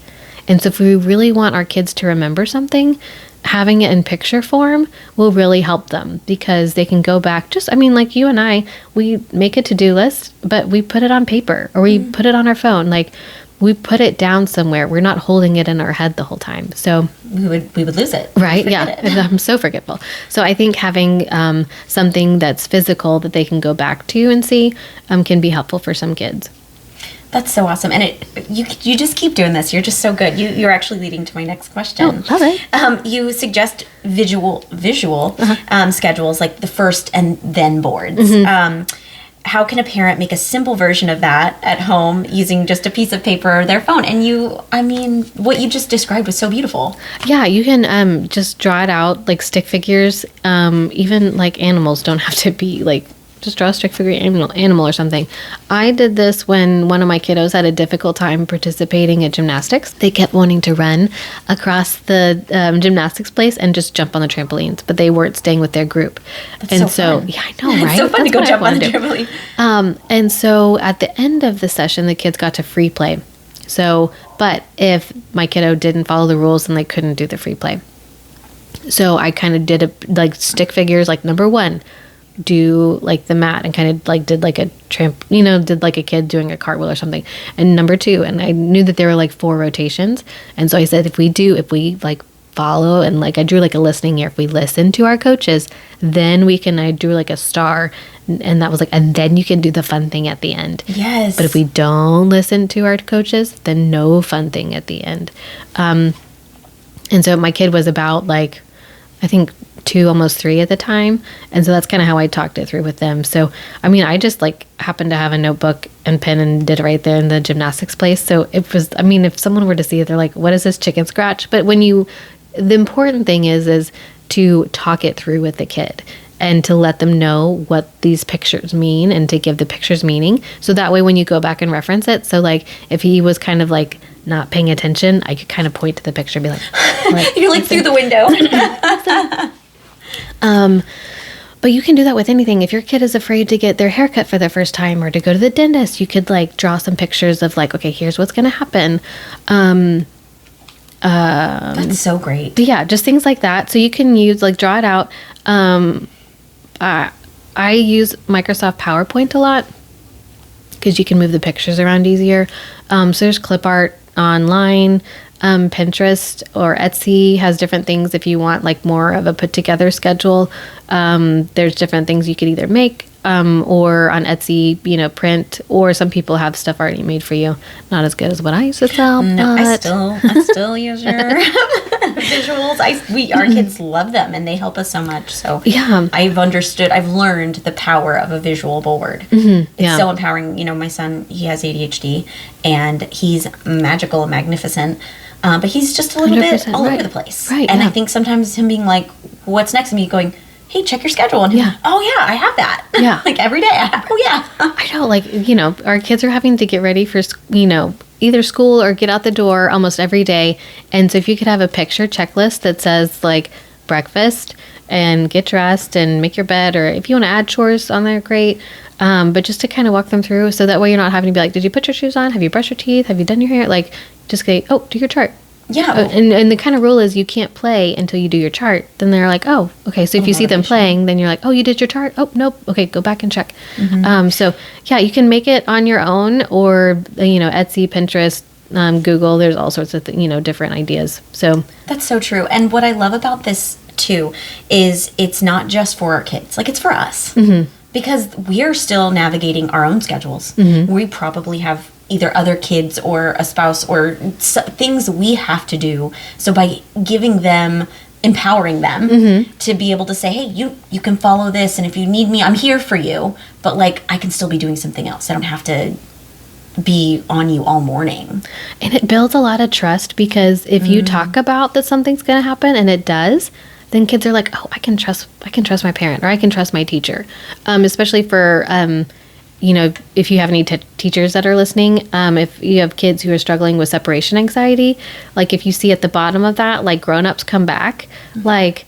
And so if we really want our kids to remember something, having it in picture form will really help them, because they can go back like you and I, we make a to-do list, but we put it on paper, or we put it on our phone. Like we put it down somewhere. We're not holding it in our head the whole time. So we would lose it. Right. Yeah. I'm so forgetful. So I think having something that's physical that they can go back to and see can be helpful for some kids. That's so awesome. And you just keep doing this. You're just so good. You're actually leading to my next question. Oh, love it. You suggest visual schedules, like the first and then boards. Mm-hmm. How can a parent make a simple version of that at home using just a piece of paper or their phone? And what you just described was so beautiful. Yeah, you can just draw it out like stick figures. Even like animals don't have to be like, just draw a stick figure animal or something. I did this when one of my kiddos had a difficult time participating at gymnastics. They kept wanting to run across the gymnastics place and just jump on the trampolines, but they weren't staying with their group. That's so fun. Yeah, I know, right? It's so fun to go jump on the trampoline. And so at the end of the session, the kids got to free play. So, but if my kiddo didn't follow the rules, then they couldn't do the free play. So I kind of did stick figures, like number 1, do like the mat, and kind of like did like a did like a kid doing a cartwheel or something. And number 2, and I knew that there were like 4 rotations. And so I said, if we like follow, and like I drew like a listening ear, if we listen to our coaches, then I drew like a star, and that was like, and then you can do the fun thing at the end. Yes. But if we don't listen to our coaches, then no fun thing at the end. And so my kid was about like, I think 2, almost 3 at the time. And so that's kind of how I talked it through with them. So, I just like happened to have a notebook and pen and did it right there in the gymnastics place. So it was, if someone were to see it, they're like, what is this chicken scratch? But the important thing is to talk it through with the kid, and to let them know what these pictures mean, and to give the pictures meaning. So that way, when you go back and reference it, so like if he was kind of like not paying attention, I could kind of point to the picture and be like You're like through the window. But you can do that with anything. If your kid is afraid to get their hair cut for the first time or to go to the dentist, you could like draw some pictures of like, okay, here's what's going to happen. That's so great. Yeah, just things like that. So you can use, like, draw it out. I use Microsoft PowerPoint a lot because you can move the pictures around easier. So there's clip art online. Pinterest or Etsy has different things if you want like more of a put together schedule. There's different things you could either make or on Etsy, print, or some people have stuff already made for you. Not as good as what I used to sell. No, but I still use your visuals. Our kids love them and they help us so much. So yeah, I've learned the power of a visual board. It's so empowering. My son, he has ADHD and he's magical and magnificent. But he's just a little bit all over the place. Right. And I think sometimes him being like, what's next? And me going, hey, check your schedule. And he's like, oh, yeah, I have that. Yeah. Like every day. I know, like, our kids are having to get ready for, either school or get out the door almost every day. And so if you could have a picture checklist that says, like, breakfast and get dressed and make your bed, or if you want to add chores on there, great. But just to kind of walk them through so that way you're not having to be like, did you put your shoes on? Have you brushed your teeth? Have you done your hair? Like, just say, oh, do your chart. Yeah. And the kind of rule is you can't play until you do your chart. Then they're like, oh, okay. So if you see them playing, then you're like, oh, you did your chart? Oh, nope. Okay, go back and check. So, yeah, you can make it on your own or, Etsy, Pinterest, Google. There's all sorts of, different ideas. So that's so true. And what I love about this, too, is it's not just for our kids. Like, it's for us. Because we are still navigating our own schedules. We probably have either other kids or a spouse or things we have to do. So by giving them, empowering them to be able to say, hey, you can follow this, and if you need me, I'm here for you. But like, I can still be doing something else. I don't have to be on you all morning. And it builds a lot of trust because if you talk about that something's going to happen and it does, then kids are like, oh, I can trust my parent, or I can trust my teacher. Especially for, if you have any teachers that are listening, if you have kids who are struggling with separation anxiety, like if you see at the bottom of that, like grown-ups come back, like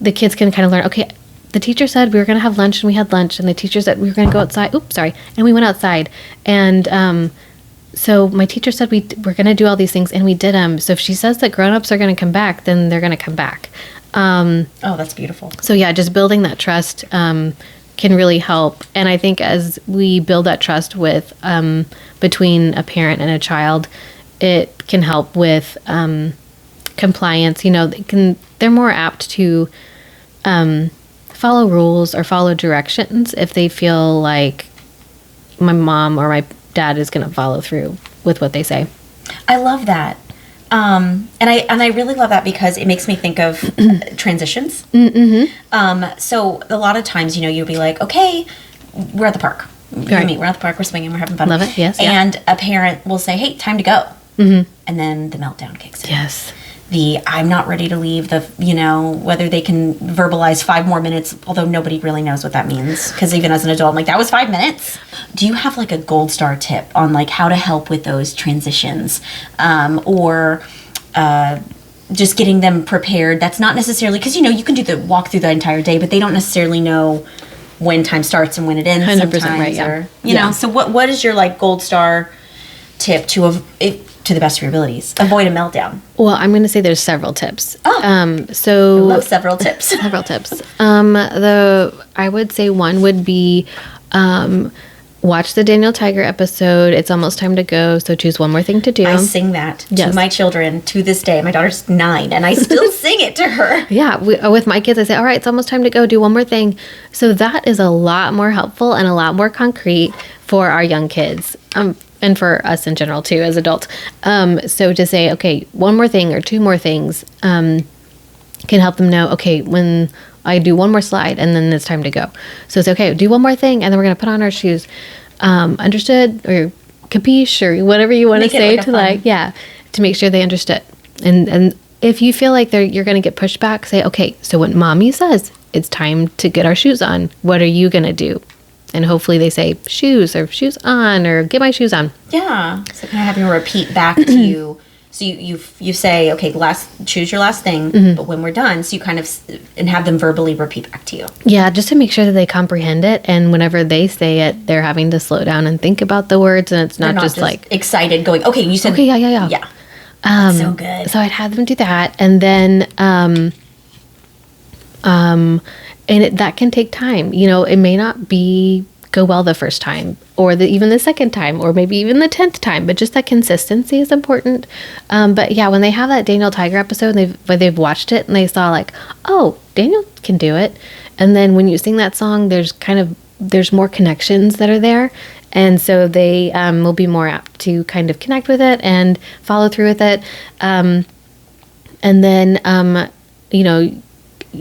the kids can kind of learn, okay, the teacher said we were going to have lunch and we had lunch, and the teacher said we were going to go outside. And we went outside. And, so my teacher said we're going to do all these things, and we did them. So if she says that grown-ups are going to come back, then they're going to come back. Oh, that's beautiful. So yeah, just building that trust can really help. And I think as we build that trust with between a parent and a child, it can help with compliance. They're more apt to follow rules or follow directions if they feel like my mom or my dad is going to follow through with what they say. I love that. And I really love that because it makes me think of transitions. So a lot of times, you'll be like, okay, we're at the park. We're at the park, we're swinging, we're having fun. Love it, yes. And a parent will say, hey, time to go. And then the meltdown kicks in. Yes. I'm not ready to leave, whether they can verbalize 5 more minutes, although nobody really knows what that means. Because even as an adult, I'm like, that was 5 minutes. Do you have like a gold star tip on like how to help with those transitions? Or just getting them prepared? That's not necessarily, because you can do the walk through the entire day, but they don't necessarily know when time starts and when it ends. 100% right, yeah. Or, so what is your like gold star tip to the best of your abilities, avoid a meltdown? Well, I'm going to say there's several tips. I love several tips. Several tips. I would say one would be watch the Daniel Tiger episode. It's almost time to go, so choose one more thing to do. I sing that to my children to this day. My daughter's 9, and I still sing it to her. Yeah, with my kids, I say, all right, it's almost time to go, do one more thing. So that is a lot more helpful and a lot more concrete for our young kids. And for us in general, too, as adults. So to say, okay, one more thing or 2 more things can help them know, okay, when I do one more slide and then it's time to go. So it's okay, do one more thing and then we're going to put on our shoes. Understood or capiche or whatever you want to say to make sure they understood. And if you feel like you're going to get pushed back, say, okay, so when mommy says it's time to get our shoes on, what are you going to do? And hopefully they say shoes or shoes on or get my shoes on. Yeah. So kind of having to repeat back to you. So you say, okay, choose your last thing, but when we're done, so you kind of, and have them verbally repeat back to you. Yeah, just to make sure that they comprehend it. And whenever they say it, they're having to slow down and think about the words. And it's not just like excited going, okay, you said. Okay, yeah. Yeah. That's so good. So I'd have them do that. And then, that can take time. It may not go well the first time or even the second time or maybe even the 10th time, but just that consistency is important. But yeah, when they have that Daniel Tiger episode and they've watched it and they saw like, oh, Daniel can do it. And then when you sing that song, there's more connections that are there. And so they will be more apt to kind of connect with it and follow through with it. And then,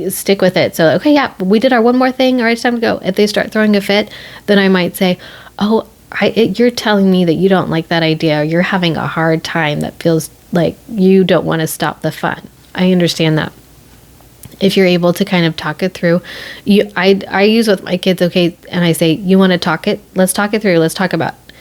stick with it. So, okay, yeah, we did our one more thing. All right, it's time to go. If they start throwing a fit, then I might say, oh, you're telling me that you don't like that idea, or you're having a hard time that feels like you don't want to stop the fun. I understand that. If you're able to kind of talk it through, I use with my kids, okay, and I say, you want to talk it? Let's talk it through. Let's talk about it.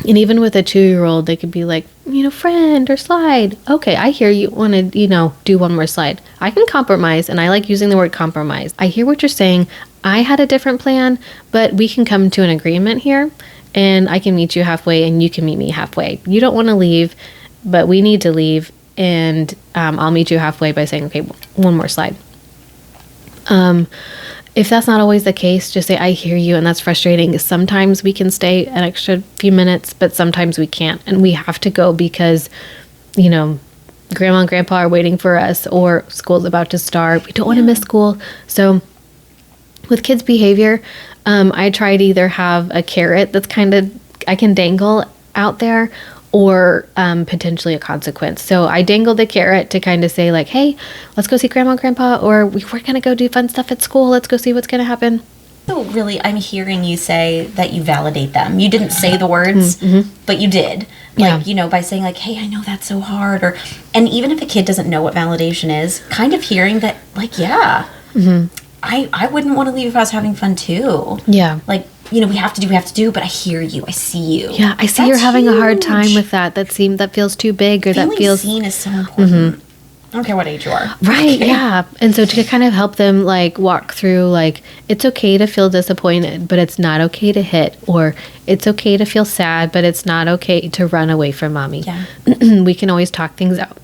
And even with a 2-year-old, they could be like, friend or slide. Okay, I hear you want to, do one more slide. I can compromise, and I like using the word compromise. I hear what you're saying. I had a different plan, but we can come to an agreement here, and I can meet you halfway, and you can meet me halfway. You don't want to leave, but we need to leave, and I'll meet you halfway by saying, okay, one more slide. If that's not always the case, just say, I hear you, and that's frustrating. Sometimes we can stay an extra few minutes, but sometimes we can't, and we have to go because, Grandma and Grandpa are waiting for us, or school's about to start. We don't want to miss school. So with kids' behavior, I try to either have a carrot that's I can dangle out there, or potentially a consequence. So I dangled the carrot to kind of say like, hey, let's go see Grandma and Grandpa, or we're going to go do fun stuff at school. Let's go see what's going to happen. So really, I'm hearing you say that you validate them. You didn't say the words, but you did. Like, by saying like, hey, I know that's so hard. And even if a kid doesn't know what validation is, kind of hearing that, like, yeah, I wouldn't want to leave if I was having fun too. Yeah. Like, we have to do, but I hear you. I see you. Yeah, I see you're having a hard time with that. That feels too big, or feeling that feels seen is so important. I don't care what age you are. Right, yeah. And so to kind of help them like walk through like, it's okay to feel disappointed, but it's not okay to hit, or it's okay to feel sad, but it's not okay to run away from mommy. Yeah. We can always talk things out.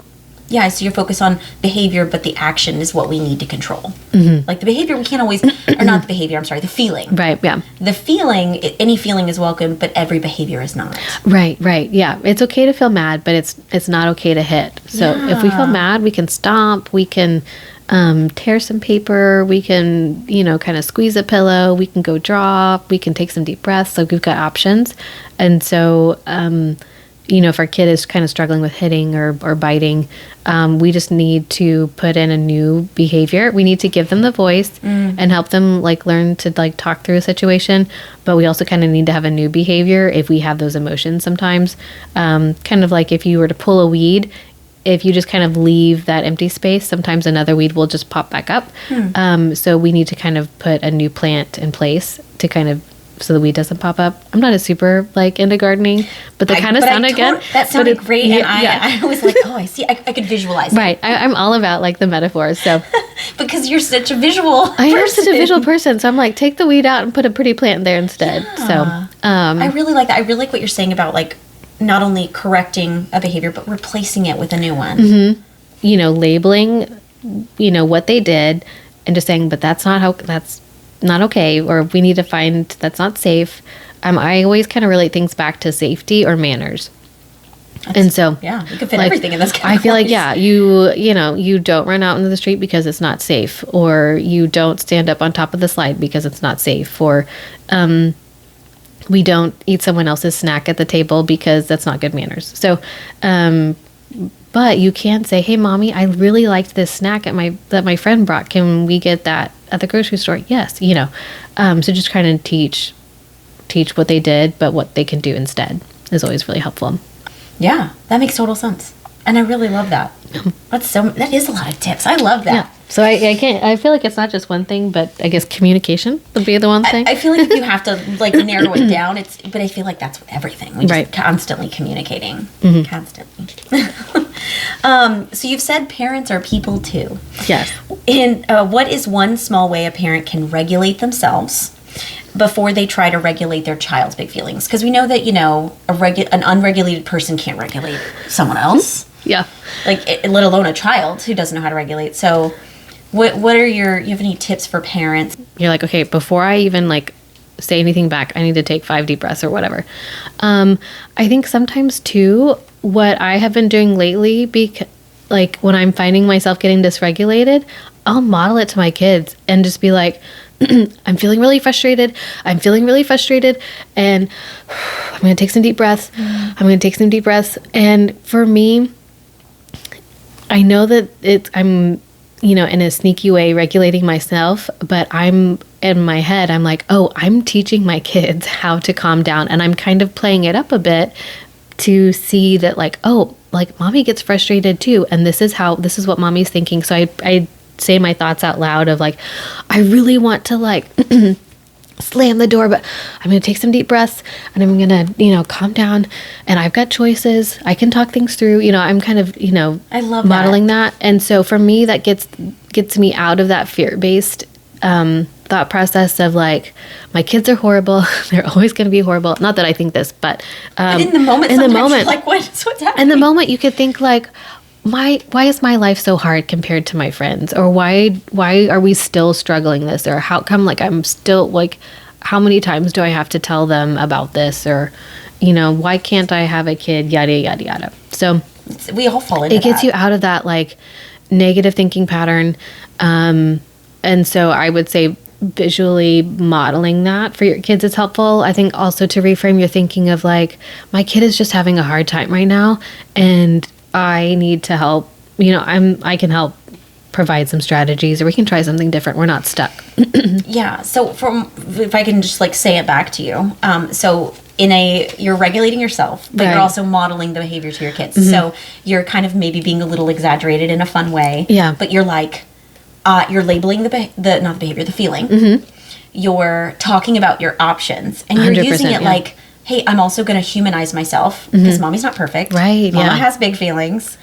Yeah, so you're focused on behavior, but the action is what we need to control. Like the behavior, we can't always, or not the behavior, I'm sorry, the feeling. Right, yeah. The feeling, any feeling is welcome, but every behavior is not. Right, yeah. It's okay to feel mad, but it's not okay to hit. So if we feel mad, we can stomp, we can tear some paper, we can, kind of squeeze a pillow, we can go draw, we can take some deep breaths. So we've got options. And so, if our kid is kind of struggling with hitting or biting, we just need to put in a new behavior. We need to give them the voice and help them like learn to like talk through a situation. But we also kind of need to have a new behavior if we have those emotions sometimes. Kind of like if you were to pull a weed, if you just kind of leave that empty space, sometimes another weed will just pop back up. So we need to kind of put a new plant in place to kind of so the weed doesn't pop up. I'm not a super like into gardening, but that kind of sounded good. That sounded great, and I was like, oh, I see. I could visualize it. Right, I'm all about like the metaphors. So because you're such a visual person. I am such a visual person, so I'm like, take the weed out and put a pretty plant there instead. Yeah. So I really like that. I really like what you're saying about like not only correcting a behavior but replacing it with a new one. Labeling, what they did, and just saying, but that's not okay, or we need to find that's not safe. I always kind of relate things back to safety or manners. And so yeah, you can fit everything in this category. I feel like you don't run out into the street because it's not safe, or you don't stand up on top of the slide because it's not safe, or we don't eat someone else's snack at the table because that's not good manners. So but you can say, hey, mommy, I really liked this snack that my friend brought. Can we get that at the grocery store? Yes. So just kind of teach what they did, but what they can do instead is always really helpful. Yeah, that makes total sense. And I really love that. That is a lot of tips. I love that. So I can't, I feel like it's not just one thing, but I guess communication would be the one thing. I feel like you have to like narrow it down. But I feel like that's with everything. We just constantly communicating. Constantly. So you've said parents are people too. Yes. And what is one small way a parent can regulate themselves before they try to regulate their child's big feelings? Because we know that, an unregulated person can't regulate someone else. Yeah. Like, let alone a child who doesn't know how to regulate. So what are you have any tips for parents? You're like, okay, before I even like say anything back, I need to take 5 deep breaths or whatever. I think sometimes too, what I have been doing lately, like when I'm finding myself getting dysregulated, I'll model it to my kids and just be like, I'm feeling really frustrated. And I'm going to take some deep breaths. And for me, I know that I'm, in a sneaky way regulating myself, but I'm in my head, I'm like, oh, I'm teaching my kids how to calm down. And I'm kind of playing it up a bit to see that like, oh, like mommy gets frustrated too. And this is what mommy's thinking. So I say my thoughts out loud of like, I really want to like slam the door, but I'm going to take some deep breaths and I'm going to, calm down, and I've got choices. I can talk things through. I'm kind of, I love modeling that. And so for me, that gets me out of that fear-based thought process of like, my kids are horrible. They're always going to be horrible. Not that I think this, but in the moment, you're like, what's happening? In the moment, you could think like, why is my life so hard compared to my friends? Or why are we still struggling this? Or how come like I'm still like, how many times do I have to tell them about this? Or, why can't I have a kid? Yada, yada, yada. So we all fall into it gets you out of that like negative thinking pattern. And so I would say visually modeling that for your kids is helpful. I think also to reframe your thinking of like, my kid is just having a hard time right now, and I need to help, I can help provide some strategies, or we can try something different. We're not stuck. Yeah. So if I can just like say it back to you. So you're regulating yourself, but you're also modeling the behavior to your kids. Mm-hmm. So you're kind of maybe being a little exaggerated in a fun way. Yeah. But you're like, you're labeling not the behavior, the feeling. Mm-hmm. You're talking about your options, and you're using it like, hey, I'm also going to humanize myself because mommy's not perfect. Right. Mama has big feelings.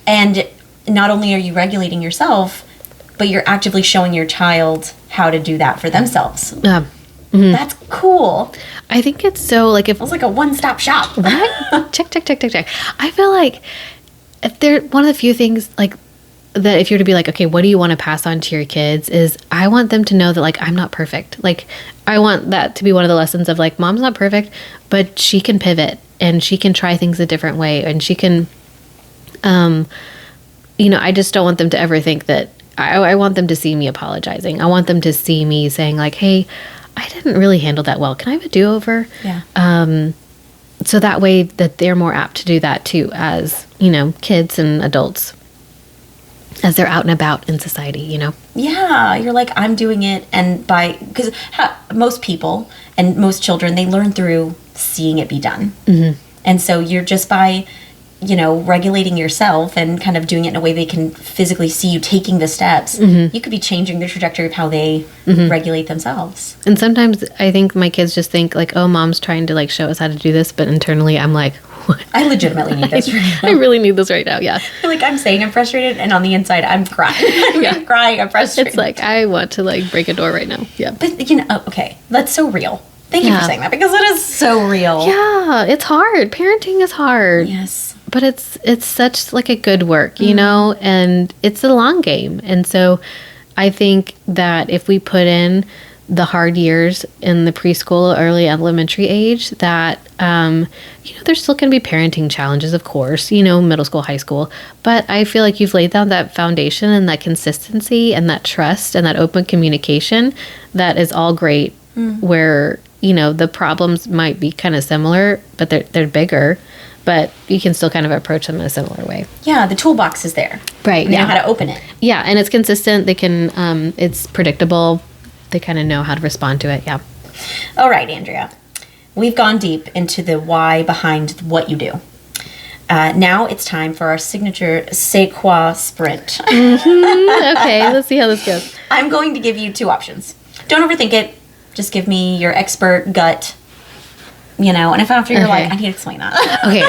And not only are you regulating yourself, but you're actively showing your child how to do that for themselves. That's cool. I think it's so like it was like a one-stop shop. Right? Check. I feel like if they're one of the few things like that, if you're to be like, okay, what do you want to pass on to your kids, is I want them to know that like, I'm not perfect. Like I want that to be one of the lessons of like, mom's not perfect, but she can pivot and she can try things a different way, and she can, I just don't want them to ever think that I want them to see me apologizing. I want them to see me saying like, hey, I didn't really handle that well. Can I have a do-over? Yeah. So that way that they're more apt to do that too, as, kids and adults, as they're out and about in society, Yeah, you're like, I'm doing it, and because most people and most children, they learn through seeing it be done. Mm-hmm. And so you're just by, regulating yourself and kind of doing it in a way they can physically see you taking the steps, you could be changing the trajectory of how they regulate themselves. And sometimes I think my kids just think like, oh, mom's trying to like show us how to do this, but internally I'm like, what? I legitimately need this right now. I really need this right now, yeah. Like I'm saying I'm frustrated, and on the inside I'm crying. I'm crying, I'm frustrated. It's like, I want to like break a door right now, yeah. But, okay, that's so real. Thank you for saying that, because it is so real. Yeah, it's hard. Parenting is hard. Yes. But it's such like a good work, and it's a long game. And so I think that if we put in the hard years in the preschool, early elementary age, that, there's still going to be parenting challenges, of course, middle school, high school. But I feel like you've laid down that foundation and that consistency and that trust and that open communication that is all great, where, the problems might be kind of similar, but they're bigger. But you can still kind of approach them in a similar way. Yeah, the toolbox is there. Right. They know how to open it. Yeah, and it's consistent. They can, it's predictable. They kind of know how to respond to it. Yeah. All right, Andrea. We've gone deep into the why behind what you do. Now it's time for our signature C'est quoi sprint. Okay, let's see how this goes. I'm going to give you 2 options. Don't overthink it. Just give me your expert gut, and if after you're like, I need to explain that. Okay,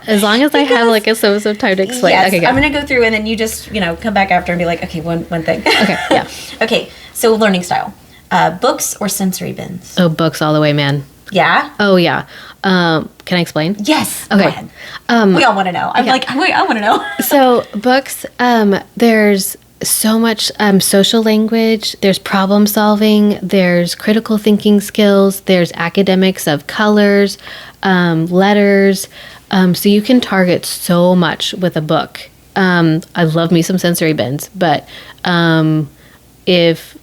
as long as I have like a some time to explain. Yes, Okay, go. I'm going to go through and then you just, come back after and be like, okay, one thing. Okay, yeah. Okay, so learning style. Books or sensory bins? Oh, books all the way, man. Yeah? Oh, yeah. Can I explain? Yes. Okay. Go ahead. We all want to know. I'm like, wait, I want to know. So books, there's so much social language, there's problem solving, there's critical thinking skills, there's academics of colors, letters. So you can target so much with a book. I love me some sensory bins, but if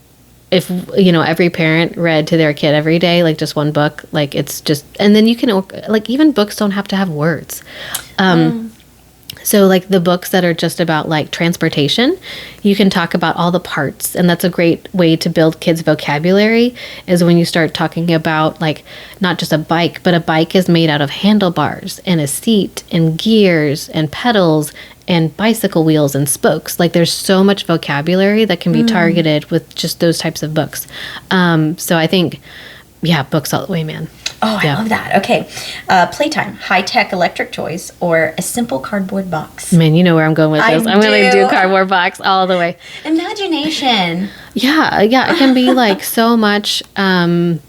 every parent read to their kid every day, like just one book, like it's just, and then you can, like even books don't have to have words. So like the books that are just about like transportation, you can talk about all the parts. And that's a great way to build kids' vocabulary is when you start talking about like not just a bike, but a bike is made out of handlebars and a seat and gears and pedals and bicycle wheels and spokes. Like there's so much vocabulary that can be targeted with just those types of books. So I think, books all the way, man. Oh, I love that. Okay. Playtime, high-tech electric toys, or a simple cardboard box? Man, you know where I'm going with this. I'm going to do cardboard box all the way. Imagination. Yeah. It can be like so much. And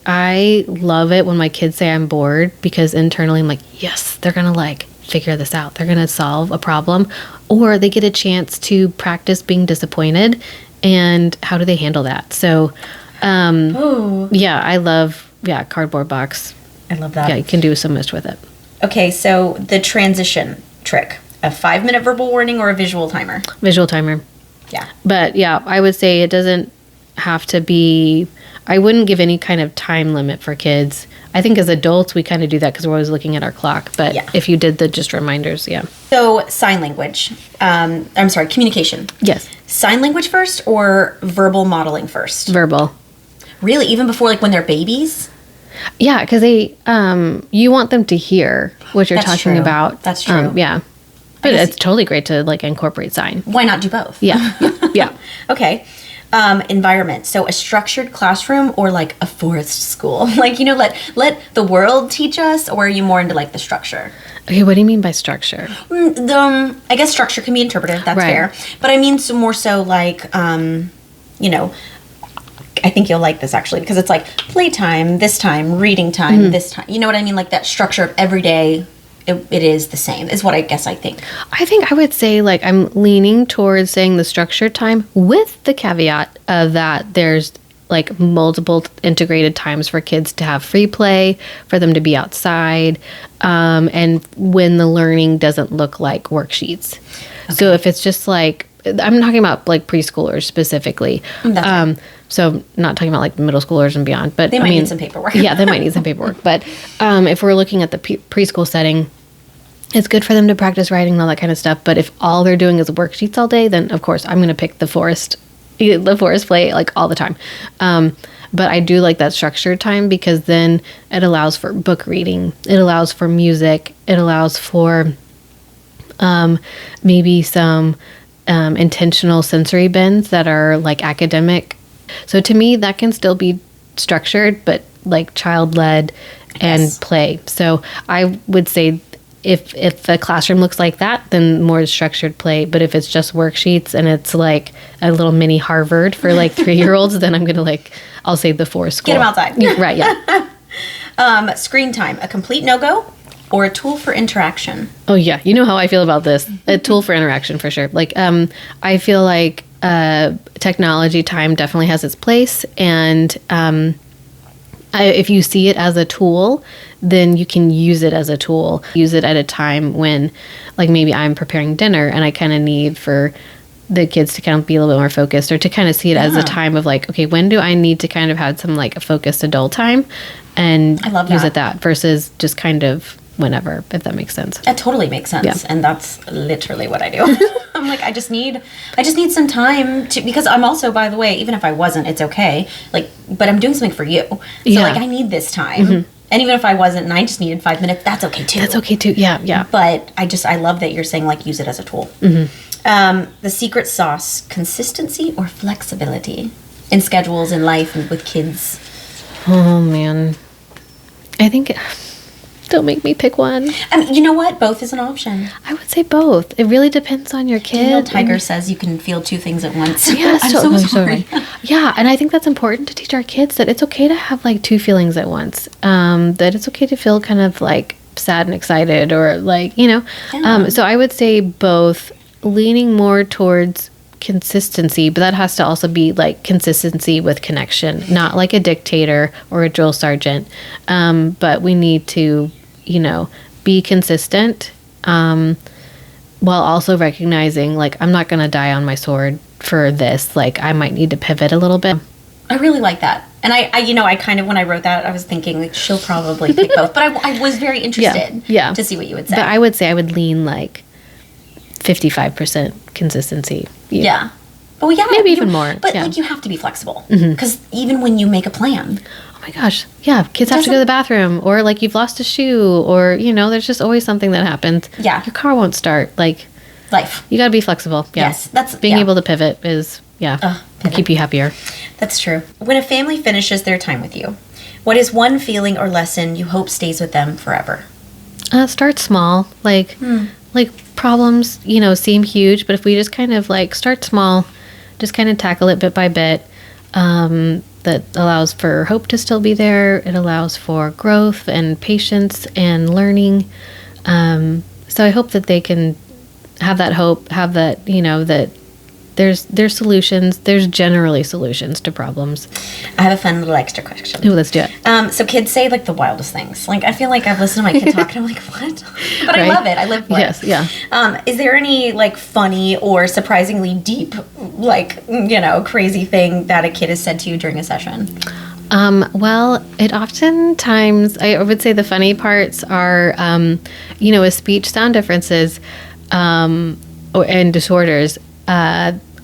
I love it when my kids say I'm bored because internally I'm like, yes, they're going to like figure this out. They're going to solve a problem, or they get a chance to practice being disappointed and how do they handle that? So, I love cardboard box. I love that. Yeah, you can do so much with it. Okay, so the transition trick, a 5-minute verbal warning or a visual timer? Visual timer. Yeah. But I would say it doesn't have to be, I wouldn't give any kind of time limit for kids. I think as adults, we kind of do that because we're always looking at our clock. But if you did the just reminders, So sign language, communication. Yes. Sign language first or verbal modeling first? Verbal. Really? Even before like when they're babies? Yeah, because they, you want them to hear what you're talking about. That's true. But it's totally great to like incorporate sign. Why not do both? Yeah. Okay. Environment. So a structured classroom or like a forest school? Like, let the world teach us, or are you more into like the structure? Okay, what do you mean by structure? I guess structure can be interpreted. That's fair. But I mean more so like, I think you'll like this actually because it's like playtime, this time, reading time, this time. You know what I mean? Like that structure of every day, it is the same, is what I guess I think. I think I would say like I'm leaning towards saying the structured time with the caveat of that there's like multiple integrated times for kids to have free play, for them to be outside, and when the learning doesn't look like worksheets. Okay. So if it's just like, I'm talking about like preschoolers specifically. So not talking about like middle schoolers and beyond, but they might need some paperwork. Yeah, they might need some paperwork. But if we're looking at the preschool setting, it's good for them to practice writing and all that kind of stuff. But if all they're doing is worksheets all day, then of course I'm going to pick the forest play like all the time. But I do like that structured time because then it allows for book reading. It allows for music. It allows for maybe some intentional sensory bins that are like academic. So to me, that can still be structured, but like child-led and play. So I would say if the classroom looks like that, then more structured play. But if it's just worksheets and it's like a little mini Harvard for like 3-year-olds, then I'm going to I'll say the forest school. Get them outside. Right, yeah. Screen time, a complete no-go or a tool for interaction? Oh, yeah. You know how I feel about this. A tool for interaction for sure. Like, I feel like technology time definitely has its place. And if you see it as a tool, then you can use it as a tool. Use it at a time when, like, maybe I'm preparing dinner and I kind of need for the kids to kind of be a little bit more focused, or to kind of see it as a time of like, okay, when do I need to kind of have some like a focused adult time and use it that versus just kind of whenever, if that makes sense. That totally makes sense. Yeah. And that's literally what I do. I'm like, I just need some time to, because I'm also, by the way, even if I wasn't, it's okay. Like, but I'm doing something for you. So like, I need this time. And even if I wasn't and I just needed 5 minutes, that's okay too. That's okay too. Yeah, yeah. But I love that you're saying, like, use it as a tool. The secret sauce, consistency or flexibility in schedules, in life, and with kids? Oh, man. I think... Don't make me pick one. I mean, you know what? Both is an option. I would say both. It really depends on your kid. Tiger says you can feel two things at once. Yeah, I'm so sorry. Yeah, and I think that's important to teach our kids, that it's okay to have like two feelings at once. That it's okay to feel kind of like sad and excited, or like, you know. Yeah. So I would say both, leaning more towards consistency, but that has to also be like consistency with connection, not like a dictator or a drill sergeant. But we need to, you know, be consistent, while also recognizing, like, I'm not going to die on my sword for this. Like, I might need to pivot a little bit. I really like that. And I kind of, when I wrote that, I was thinking, like, she'll probably pick both. But I was very interested to see what you would say. But I would say I would lean like 55% consistency. Yeah. Oh, yeah. Maybe even more. But, like, you have to be flexible. Because even when you make a plan... Oh my gosh. Yeah. Kids have to go to the bathroom, or like you've lost a shoe, or, you know, there's just always something that happens. Yeah. Your car won't start. Like, life. You got to be flexible. Yeah. Yes. That's being able to pivot is, will keep you happier. That's true. When a family finishes their time with you, what is one feeling or lesson you hope stays with them forever? Start small. Like problems, you know, seem huge, but if we just kind of like start small, just kind of tackle it bit by bit, that allows for hope to still be there. It allows for growth and patience and learning. So I hope that they can have that hope, have that, you know, that there's solutions. There's generally solutions to problems. I have a fun little extra question. Ooh, let's do it. So kids say, like, the wildest things. Like, I feel like I've listened to my kid talk and I'm like, what? But right? I love it. I live for it. Yes, yeah. Is there any, like, funny or surprisingly deep, like, you know, crazy thing that a kid has said to you during a session? Well, it oftentimes, I would say the funny parts are, you know, with speech sound differences and disorders,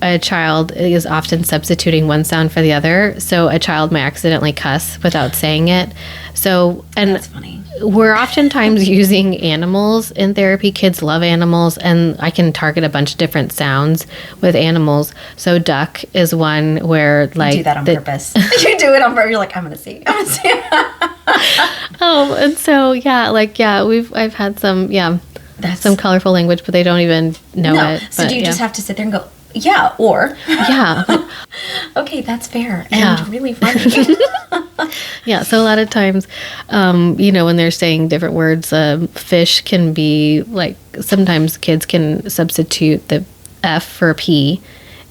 a child is often substituting one sound for the other. So a child may accidentally cuss without saying it. So, and that's funny. We're oftentimes using animals in therapy. Kids love animals, and I can target a bunch of different sounds with animals. So duck is one where, like, you do that on purpose. You do it on purpose. You're like, I'm gonna see. Oh, and so I've had some some colorful language, but they don't even know it. So but, do you just have to sit there and go, yeah, or yeah. Okay, that's fair and really funny. Yeah, so a lot of times, you know, when they're saying different words, fish can be like, sometimes kids can substitute the F for a P,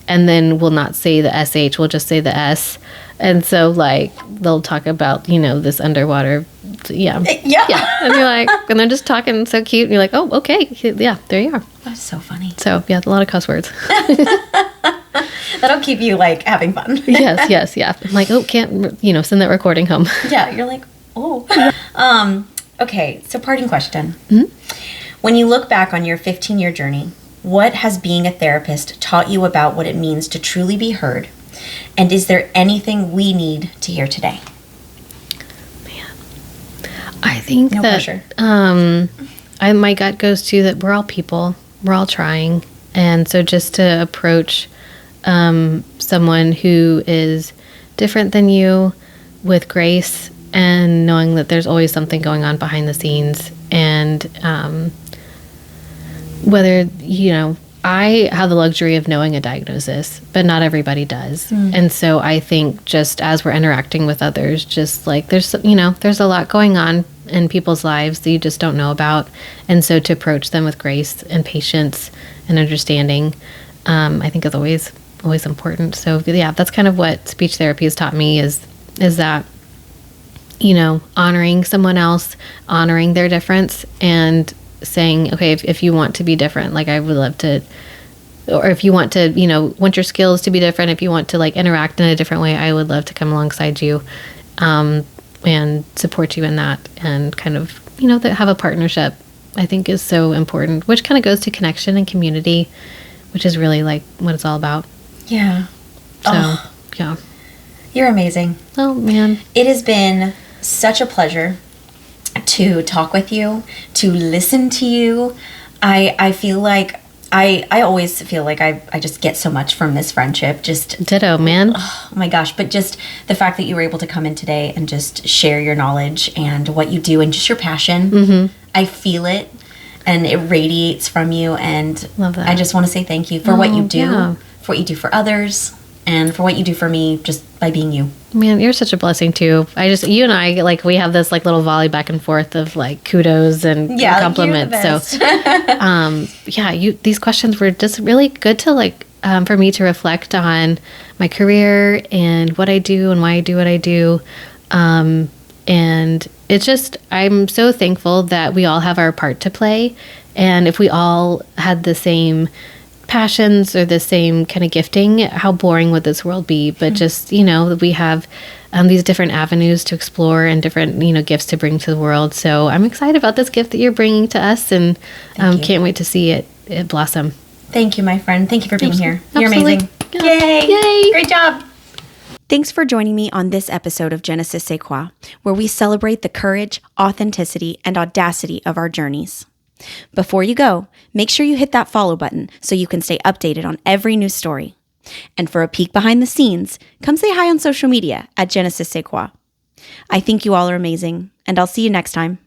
and then will not say the SH, we'll just say the S. And so, like, they'll talk about, you know, this underwater, yeah. And you're like, and they're just talking so cute, and you're like, oh, okay, yeah, there you are. That's so funny. So, yeah, a lot of cuss words. That'll keep you, like, having fun. Yes, yeah. I'm like, oh, can't, you know, send that recording home. Yeah, you're like, oh. Okay, so parting question. Mm-hmm. When you look back on your 15-year journey, what has being a therapist taught you about what it means to truly be heard? And is there anything we need to hear today? Man, I think no that pressure. My gut goes to that we're all people. We're all trying. And so just to approach someone who is different than you with grace, and knowing that there's always something going on behind the scenes. And whether, you know, I have the luxury of knowing a diagnosis, but not everybody does. And so I think just as we're interacting with others, just like there's a lot going on in people's lives that you just don't know about. And so to approach them with grace and patience and understanding, I think is always important. So yeah, that's kind of what speech therapy has taught me is that, you know, honoring someone else, honoring their difference, and saying, okay, if you want to be different, like I would love to, or if you want to, you know, want your skills to be different, if you want to like interact in a different way, I would love to come alongside you, and support you in that, and kind of, you know, that have a partnership, I think is so important, which kind of goes to connection and community, which is really like what it's all about. Yeah. So, yeah. You're amazing. Oh, man. It has been such a pleasure to talk with you, to listen to you. I feel like I always feel like I just get so much from this friendship. Just ditto, man. Oh my gosh. But just the fact that you were able to come in today and just share your knowledge and what you do and just your passion. I feel it and it radiates from you. And Love that. I just want to say thank you for what you do, for what you do for others, and for what you do for me just by being you. Man, you're such a blessing too. You and I, like, we have this like little volley back and forth of like kudos and compliments. So, these questions were just really good to like, for me to reflect on my career and what I do and why I do what I do. And it's just, I'm so thankful that we all have our part to play. And if we all had the same passions or the same kind of gifting, how boring would this world be? But just, we have these different avenues to explore and different, gifts to bring to the world. So I'm excited about this gift that you're bringing to us, and can't wait to see it blossom. Thank you, my friend. Thank you for being here. You're Absolutely. amazing. Yeah. Yay! Great job. Thanks for joining me on this episode of Je ne sais quoi, where we celebrate the courage, authenticity, and audacity of our journeys. Before you go, make sure you hit that follow button so you can stay updated on every news story. And for a peek behind the scenes, come say hi on social media at Je ne sais quoi. I think you all are amazing, and I'll see you next time.